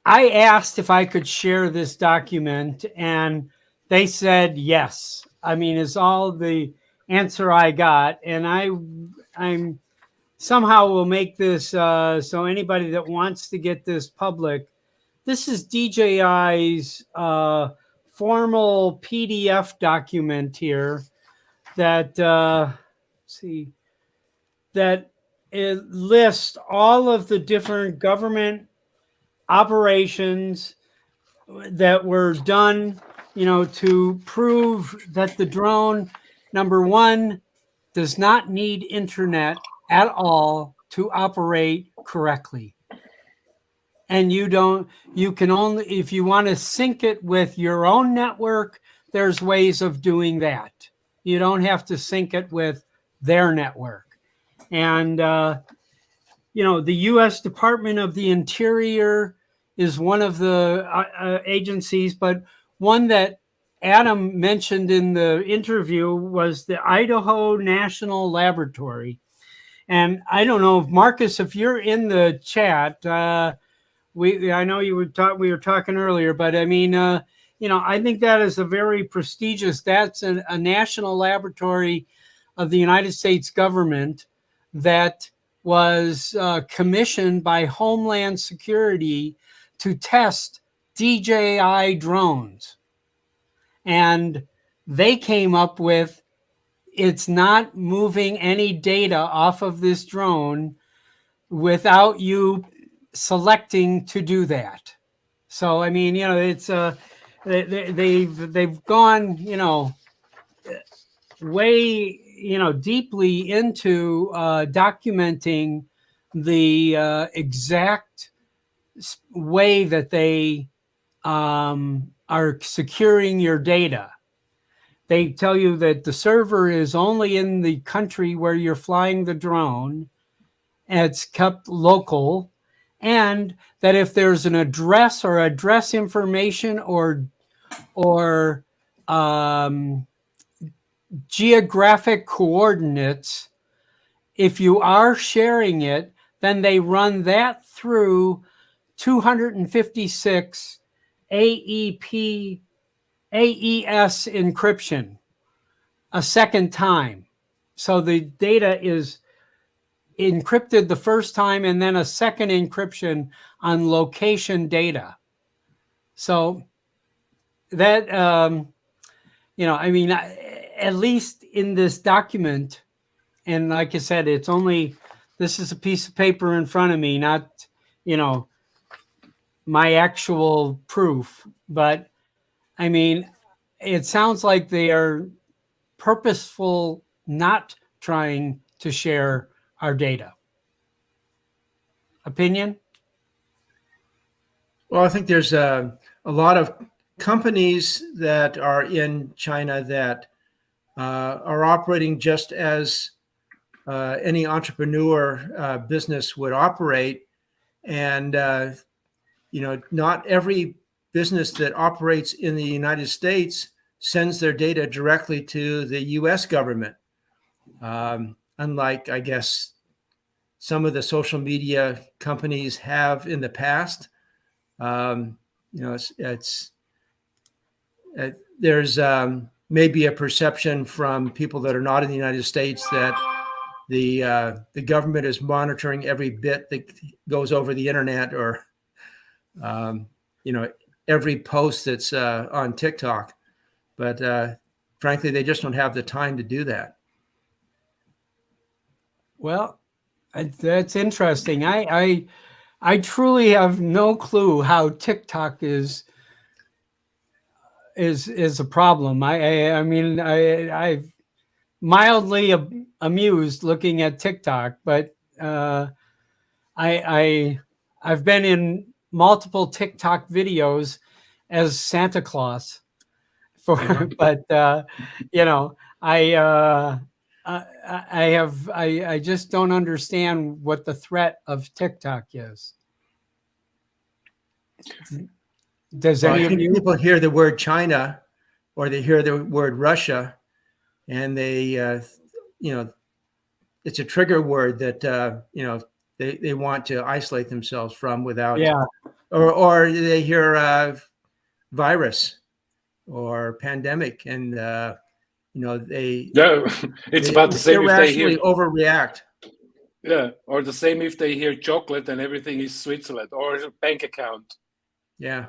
asked if I could share this document, and they said yes. Is all the answer I got. And I'm somehow will make this so anybody that wants to get this public, this is DJI's formal PDF document here that that it lists all of the different government operations that were done, to prove that the drone, number one, does not need internet at all to operate correctly. And you can only, if you want to sync it with your own network, there's ways of doing that. You don't have to sync it with their network. And, the U.S. Department of the Interior is one of the agencies, but one that Adam mentioned in the interview was the Idaho National Laboratory. And I don't know if Marcus, if you're in the chat, I know we were talking earlier, but I think that is a very prestigious, that's a national laboratory of the United States government that was commissioned by Homeland Security to test DJI drones. And they came up with, it's not moving any data off of this drone without you selecting to do that. So, it's they've gone, way, deeply into documenting the exact way that they are securing your data. They tell you that the server is only in the country where you're flying the drone, and it's kept local, and that if there's an address or address information or geographic coordinates, if you are sharing it, then they run that through 256 AES encryption a second time. So the data is encrypted the first time and then a second encryption on location data. So that, at least in this document, and like I said, it's only, this is a piece of paper in front of me, not, my actual proof, but it sounds like they are purposeful not trying to share our data. Opinion? Well, I think there's a lot of companies that are in China that are operating just as any entrepreneur business would operate. And, not every business that operates in the United States sends their data directly to the US government. Unlike, I guess, some of the social media companies have in the past. There's maybe a perception from people that are not in the United States that the government is monitoring every bit that goes over the internet, or every post that's on TikTok. But frankly, they just don't have the time to do that. Well, that's interesting. I truly have no clue how TikTok is a problem. I mean, I've mildly amused looking at TikTok, but I've been in multiple TikTok videos as Santa Claus but I just don't understand what the threat of TikTok is. Does any of you people hear the word China, or they hear the word Russia, and they it's a trigger word that they want to isolate themselves from without, or they hear virus or pandemic, and it's about the same if they hear overreact. Yeah, or the same if they hear chocolate and everything is Switzerland, or a bank account. Yeah.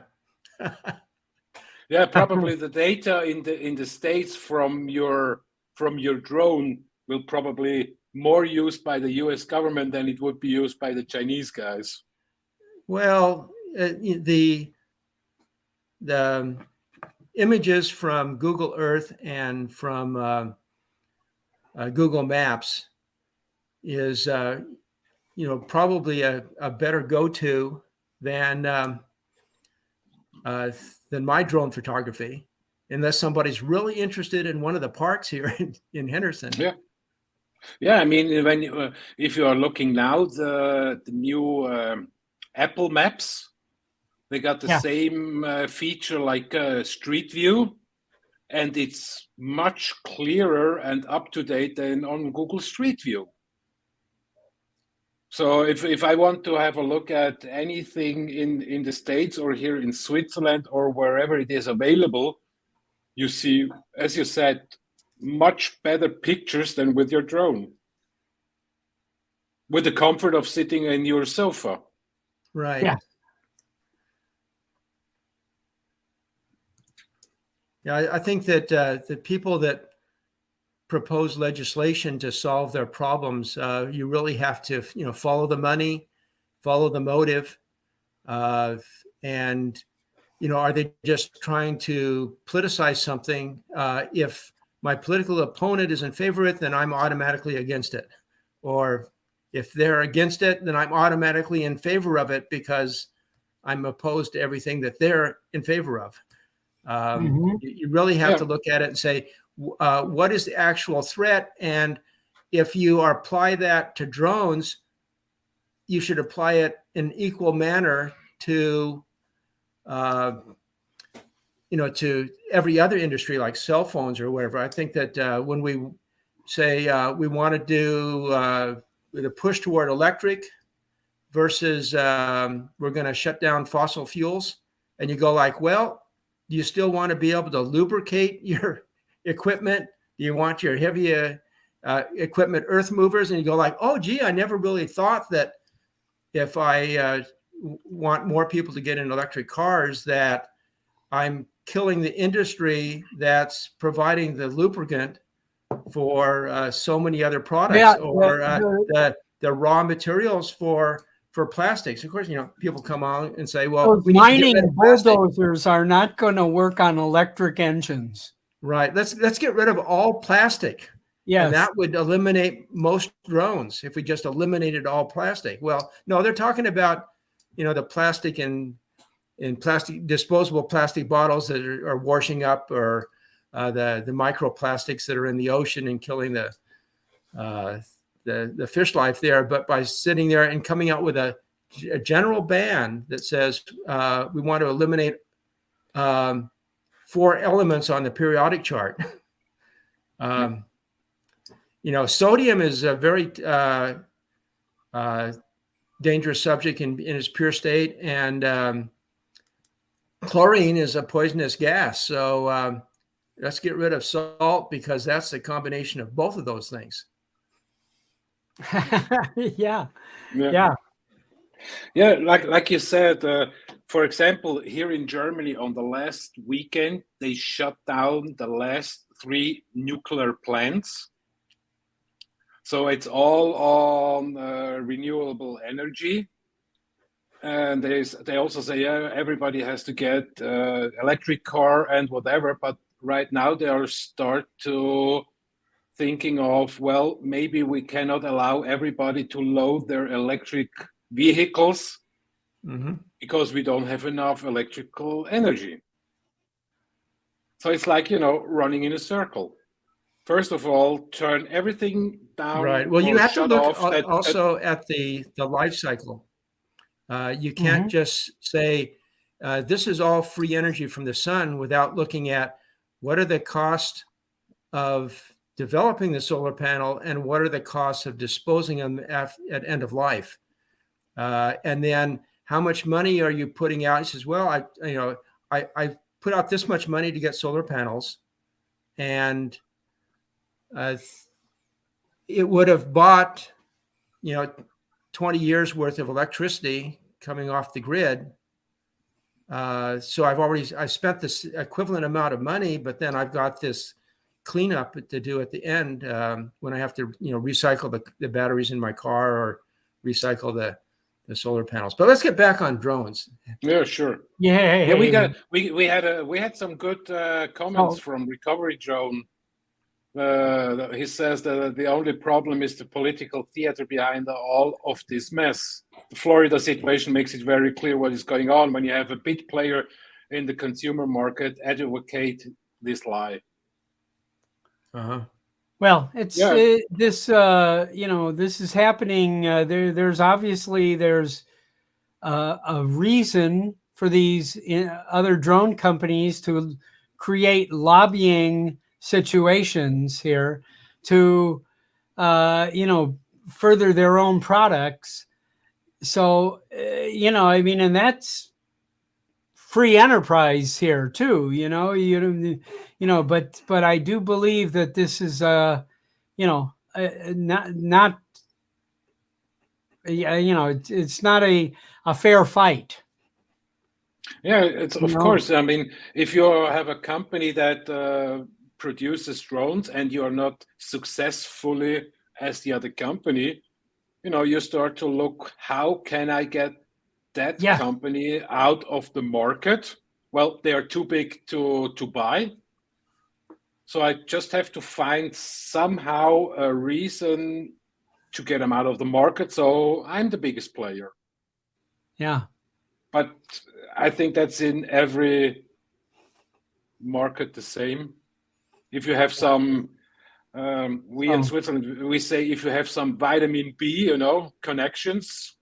Yeah, probably the data in the States from your drone will probably more used by the US government than it would be used by the Chinese guys. Well, the images from Google Earth and from Google Maps is probably a better go-to than my drone photography, unless somebody's really interested in one of the parks here in Henderson. Yeah. I mean, when if you are looking now, the new Apple Maps, they got the same feature like Street View, and it's much clearer and up to date than on Google Street View. So if I want to have a look at anything in the States or here in Switzerland or wherever it is available, you see, as you said, much better pictures than with your drone, with the comfort of sitting in your sofa. Right. Yeah. Yeah, I think that the people that propose legislation to solve their problems, you really have to, follow the money, follow the motive, and are they just trying to politicize something? If my political opponent is in favor of it, then I'm automatically against it, or if they're against it, then I'm automatically in favor of it because I'm opposed to everything that they're in favor of. You really have to look at it and say, what is the actual threat? And if you apply that to drones, you should apply it in equal manner to, to every other industry like cell phones or whatever. I think that when we say we want to do the push toward electric versus we're going to shut down fossil fuels, and you go like, well, do you still want to be able to lubricate your equipment? Do you want your heavy equipment earth movers? And you go like, oh, gee, I never really thought that if I want more people to get in electric cars, that I'm killing the industry that's providing the lubricant for so many other products, or the raw materials for plastics. Of course, people come on and say, well, those mining bulldozers are not going to work on electric engines. Right. Let's get rid of all plastic. Yes. And that would eliminate most drones if we just eliminated all plastic. Well, no, they're talking about, the plastic in in disposable plastic bottles that are washing up, or the microplastics that are in the ocean and killing the fish life there. But by sitting there and coming out with a general ban that says we want to eliminate 4 elements on the periodic chart. Sodium is a very dangerous subject in its pure state, and chlorine is a poisonous gas. So let's get rid of salt, because that's the combination of both of those things. Yeah. Like you said, for example, here in Germany on the last weekend, they shut down the last 3 nuclear plants. So it's all on renewable energy. And they also say, everybody has to get electric car and whatever. But right now they are start to thinking of, well, maybe we cannot allow everybody to load their electric vehicles because we don't have enough electrical energy. So it's like, running in a circle. First of all, turn everything down. Right. Well, you have to look also at the life cycle. You can't just say, this is all free energy from the sun, without looking at what are the costs of developing the solar panel and what are the costs of disposing of them at end of life. And then how much money are you putting out? He says, well, I put out this much money to get solar panels, and it would have bought, 20 years worth of electricity coming off the grid. So I spent this equivalent amount of money, but then I've got this cleanup to do at the end when I have to, recycle the batteries in my car, or recycle the solar panels. But let's get back on drones. Yeah, sure. Yeah. We had some good comments from Recovery Drone. He says that the only problem is the political theater behind all of this mess. The Florida situation makes it very clear what is going on when you have a big player in the consumer market advocate this lie. Well, it's this is happening. There's obviously a reason for these other drone companies to create lobbying situations here to further their own products. So and that's free enterprise here too, but I do believe that this is not it's not a fair fight. Yeah, it's of course. I mean, if you have a company that produces drones and you are not successfully as the other company, you start to look, how can I get that company out of the market? Well, they are too big to buy. So I just have to find somehow a reason to get them out of the market. So I'm the biggest player. Yeah. But I think that's in every market the same. If you have some, in Switzerland, we say if you have some vitamin B, connections,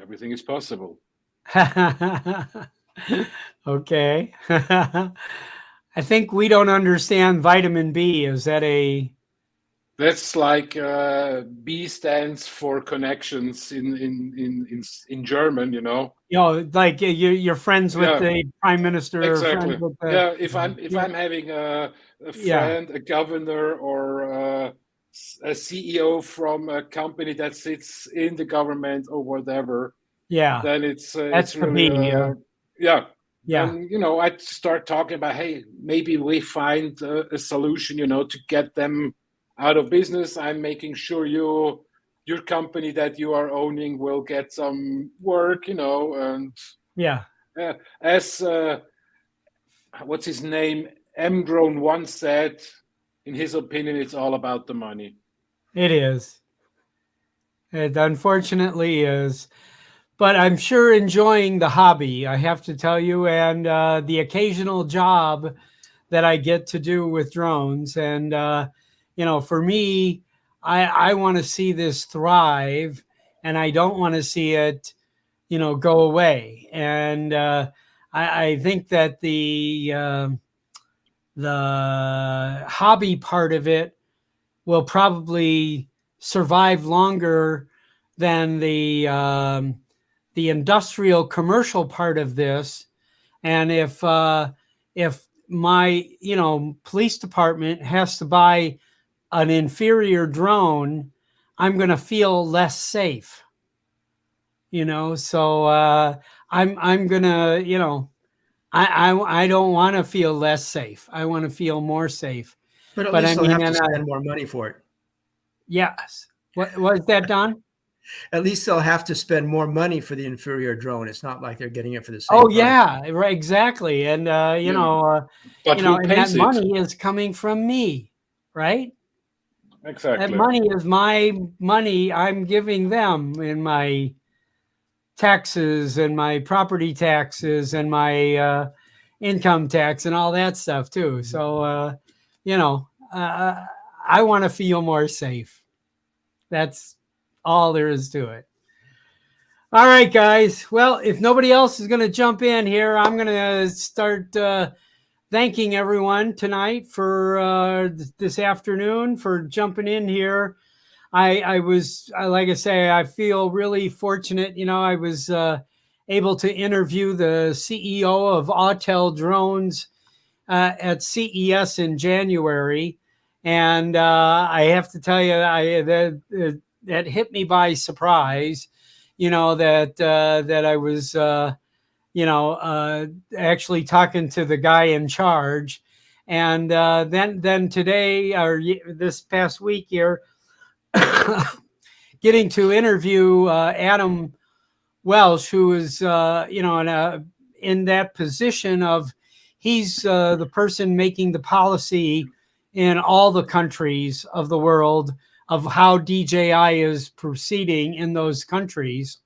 everything is possible. Okay. I think we don't understand vitamin B. Is that a... That's like B stands for connections in German, like you're friends with the prime minister. Exactly. If I'm having a friend, a governor, or a CEO from a company that sits in the government or whatever, then it's really And I'd start talking about, hey, maybe we find a solution, to get them out of business. I'm making sure your company that you are owning will get some work, and as what's his name, M. Drone once said, in his opinion, it's all about the money. It is. It unfortunately is. but I'm sure enjoying the hobby, I have to tell you, and the occasional job that I get to do with drones. And, for me, I want to see this thrive, and I don't want to see it, go away. And I think that the hobby part of it will probably survive longer than the industrial commercial part of this. And if my police department has to buy an inferior drone, I'm going to feel less safe. So I'm gonna I don't want to feel less safe. I want to feel more safe. But at least they'll have to spend more money for it. Yes. What was that, Don? At least they'll have to spend more money for the inferior drone. It's not like they're getting it for the same. Oh, price. yeah, right, exactly. And But and who that pays it? money is coming from me, right? Exactly. That money is my money I'm giving them in my taxes and my property taxes and my income tax and all that stuff too. So, I want to feel more safe. That's all there is to it. All right, guys. Well, if nobody else is going to jump in here, I'm going to start thanking everyone tonight for this afternoon for jumping in here. I was, like I say, I feel really fortunate. I was able to interview the CEO of Autel Drones at CES in January. And I have to tell you, that hit me by surprise, that I was, actually talking to the guy in charge. And then today, or this past week here, getting to interview Adam Welsh, who is, in that position of, he's the person making the policy in all the countries of the world of how DJI is proceeding in those countries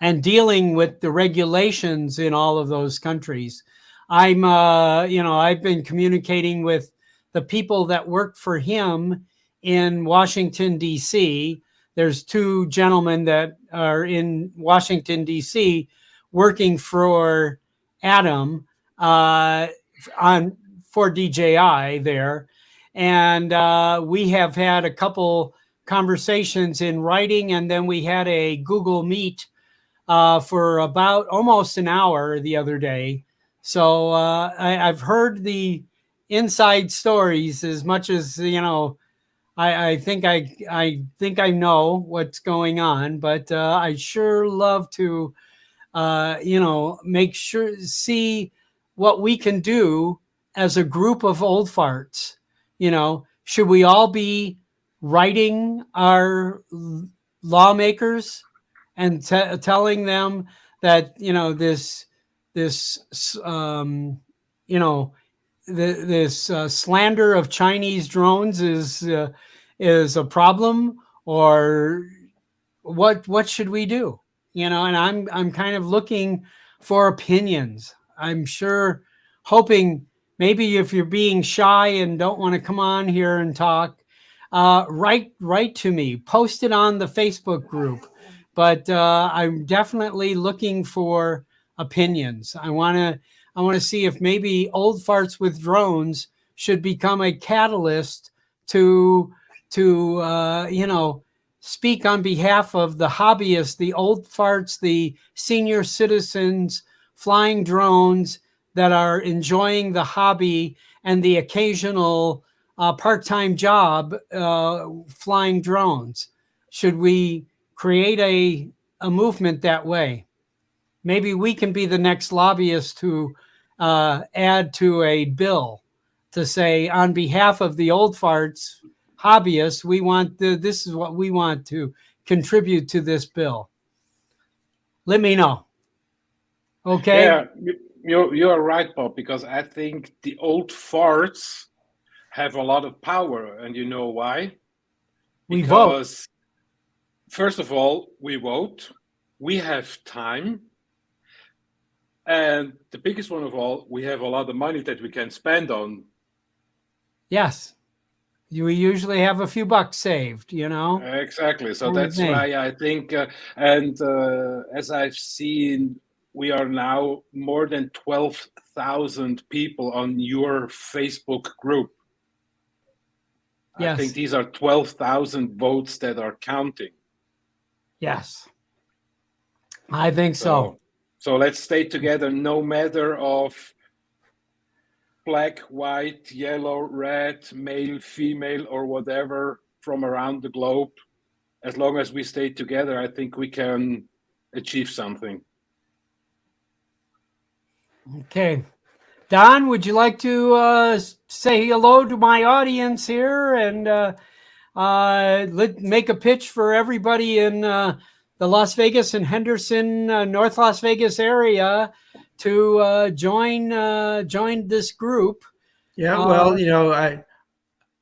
and dealing with the regulations in all of those countries. I've been communicating with the people that work for him in Washington, D.C. There's two gentlemen that are in Washington, D.C. working for Adam for DJI there. And we have had a couple conversations in writing, and then we had a Google Meet for about almost an hour the other day. So I've heard the inside stories as much as, I think I know what's going on, but I sure love to, make sure, see what we can do as a group of old farts. Should we all be writing our lawmakers and telling them that, this slander of Chinese drones is a problem, or what should we do? And I'm kind of looking for opinions. I'm sure, hoping maybe if you're being shy and don't want to come on here and talk, write to me, post it on the Facebook group. But I'm definitely looking for opinions. I want to see if maybe old farts with drones should become a catalyst to speak on behalf of the hobbyists, the old farts, the senior citizens flying drones that are enjoying the hobby and the occasional part-time job flying drones. Should we create a movement that way? Maybe we can be the next lobbyist to add to a bill to say, on behalf of the old farts hobbyists, this is what we want to contribute to this bill. Let me know. Okay. Yeah, you're right, Bob, because I think the old farts have a lot of power, and you know why? We vote. First of all, we vote. we have time. And the biggest one of all, we have a lot of money that we can spend on. Yes. We usually have a few bucks saved, you know? Exactly. So that's why I think, as I've seen, we are now more than 12,000 people on your Facebook group. Yes. I think these are 12,000 votes that are counting. Yes. I think so. So let's stay together, no matter of black, white, yellow, red, male, female, or whatever from around the globe. As long as we stay together, I think we can achieve something. Okay. Don, would you like to say hello to my audience here and make a pitch for everybody in the Las Vegas and Henderson, North Las Vegas area to join this group? Yeah, well, you know,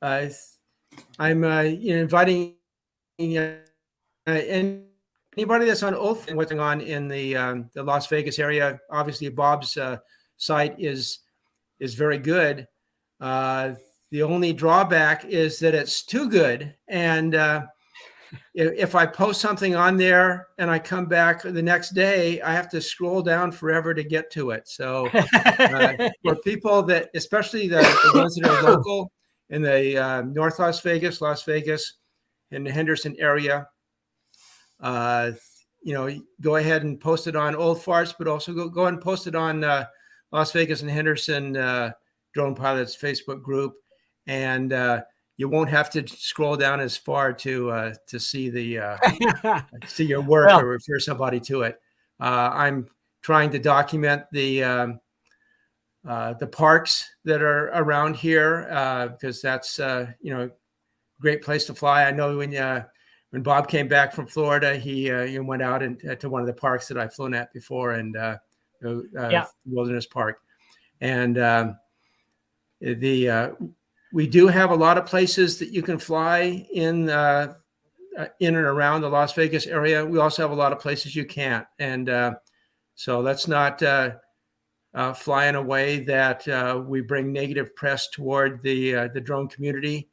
I'm inviting anybody that's on Oath and what's going on in the Las Vegas area. Obviously, Bob's site is very good. The only drawback is that it's too good, and if I post something on there and I come back the next day, I have to scroll down forever to get to it. So for people that, especially the ones that are local in the North Las Vegas, and the Henderson area, you know, go ahead and post it on Old Farts, but also go and post it on Las Vegas and Henderson Drone Pilots Facebook group, and you won't have to scroll down as far to see the see your work or refer somebody to it. I'm trying to document the parks that are around here because that's you know, great place to fly. I know when Bob came back from Florida, he went out to one of the parks that I've flown at before, and Wilderness Park, and we do have a lot of places that you can fly in and around the Las Vegas area. We also have a lot of places you can't, and so let's not fly in a way that we bring negative press toward the drone community.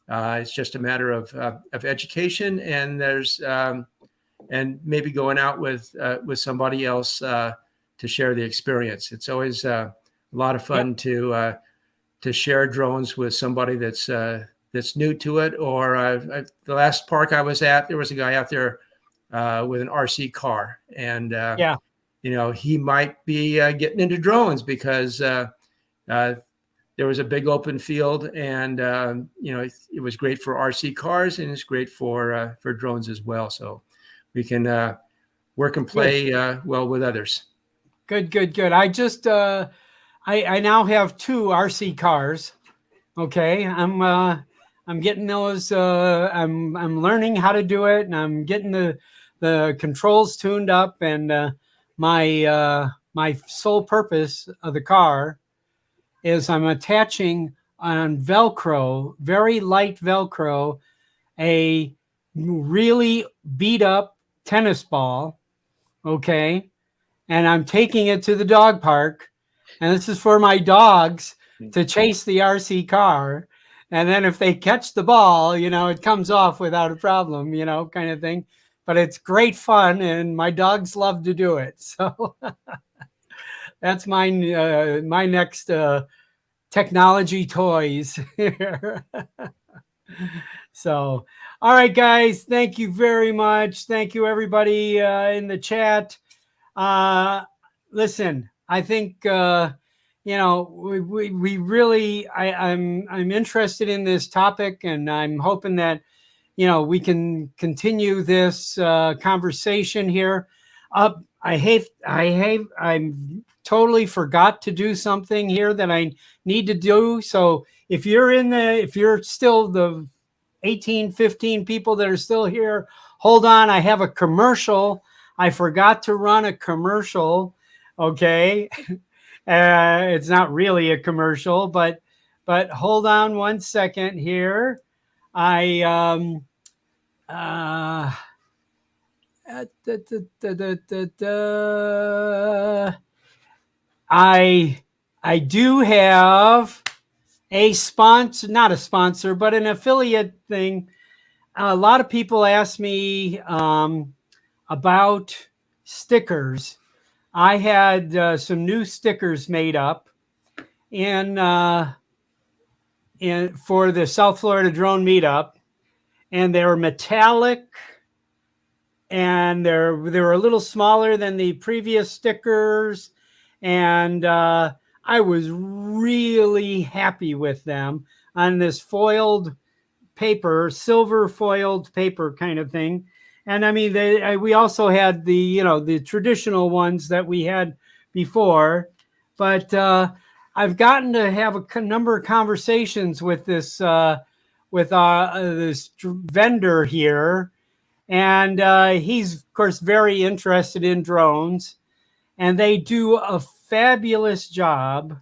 It's just a matter of education, and there's and maybe going out with somebody else to share the experience. It's always a lot of fun to share drones with somebody that's new to it. Or the last park I was at, there was a guy out there with an RC car, and you know, he might be getting into drones because there was a big open field, and you know, it was great for RC cars, and it's great for drones as well. So we can work and play well with others. Good. I just I now have 2 RC cars. Okay, I'm getting those. I'm learning how to do it, and I'm getting the controls tuned up. And my sole purpose of the car is I'm attaching on Velcro, very light Velcro, a really beat up tennis ball. Okay, and I'm taking it to the dog park. And this is for my dogs to chase the RC car. And then if they catch the ball, you know, it comes off without a problem, you know, kind of thing. But it's great fun, and my dogs love to do it. So that's my next technology toys here. So, all right, guys, thank you very much. Thank you, everybody in the chat. Listen, I think you know, we really I'm interested in this topic, and I'm hoping that, you know, we can continue this conversation here. I totally forgot to do something here that I need to do. So if you're still the 15 people that are still here, hold on. I have a commercial. I forgot to run a commercial. Okay. It's not really a commercial, but hold on one second here. I do have a sponsor, not a sponsor, but an affiliate thing. A lot of people ask me about stickers. I had some new stickers made up in for the South Florida Drone Meetup, and they were metallic, and they were a little smaller than the previous stickers, and I was really happy with them on this foiled paper, silver foiled paper kind of thing. And I mean, we also had the the traditional ones that we had before, but I've gotten to have a number of conversations with this this vendor here, and he's of course very interested in drones, and they do a fabulous job.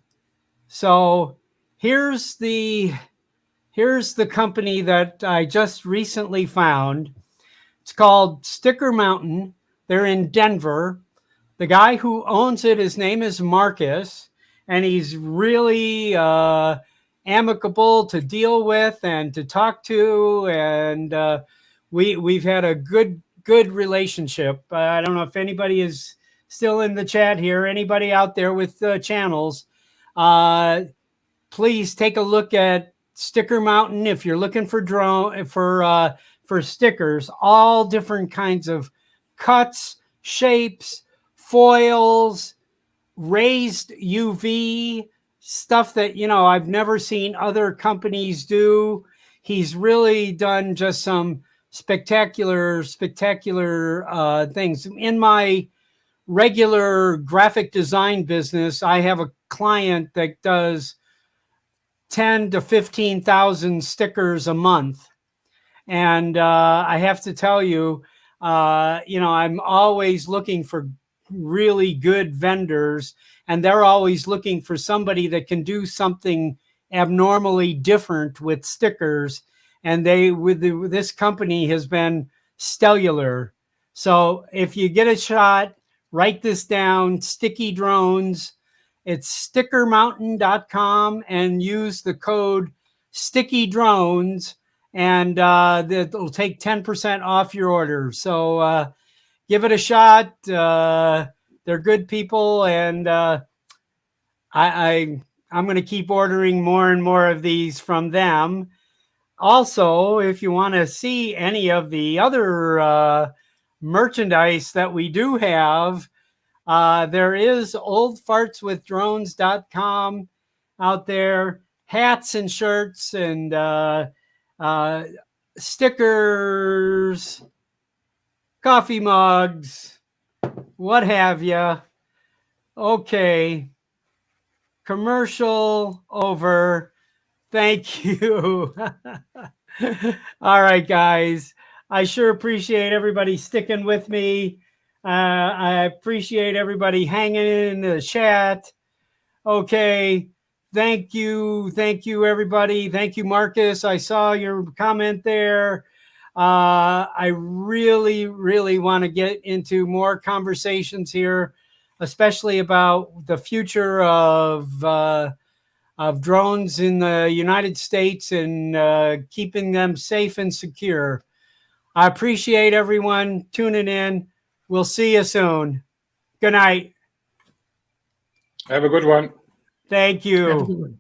So here's the company that I just recently found. It's called Sticker Mountain. They're in Denver. The guy who owns it, his name is Marcus, and he's really amicable to deal with and to talk to, and we've had a good relationship. I don't know if anybody is still in the chat here. Anybody out there with channels, please take a look at Sticker Mountain if you're looking for for stickers, all different kinds of cuts, shapes, foils, raised UV stuff that I've never seen other companies do. He's really done just some spectacular things. In my regular graphic design business, I have a client that does 10 to 15,000 stickers a month. And I have to tell you, I'm always looking for really good vendors, and they're always looking for somebody that can do something abnormally different with stickers. And this company has been stellar. So if you get a shot, write this down, Sticky Drones. It's stickermountain.com, and use the code Sticky Drones, and it'll take 10% off your order. So give it a shot. They're good people, and I'm going to keep ordering more and more of these from them. Also, if you want to see any of the other merchandise that we do have, there is oldfartswithdrones.com out there, hats and shirts and stickers, coffee mugs, what have you. Okay, commercial over. Thank you. All right, guys. I sure appreciate everybody sticking with me. I appreciate everybody hanging in the chat. Okay. Thank you. Thank you, everybody. Thank you, Marcus. I saw your comment there. I really, really want to get into more conversations here, especially about the future of drones in the United States and keeping them safe and secure. I appreciate everyone tuning in. We'll see you soon. Good night. Have a good one. Thank you.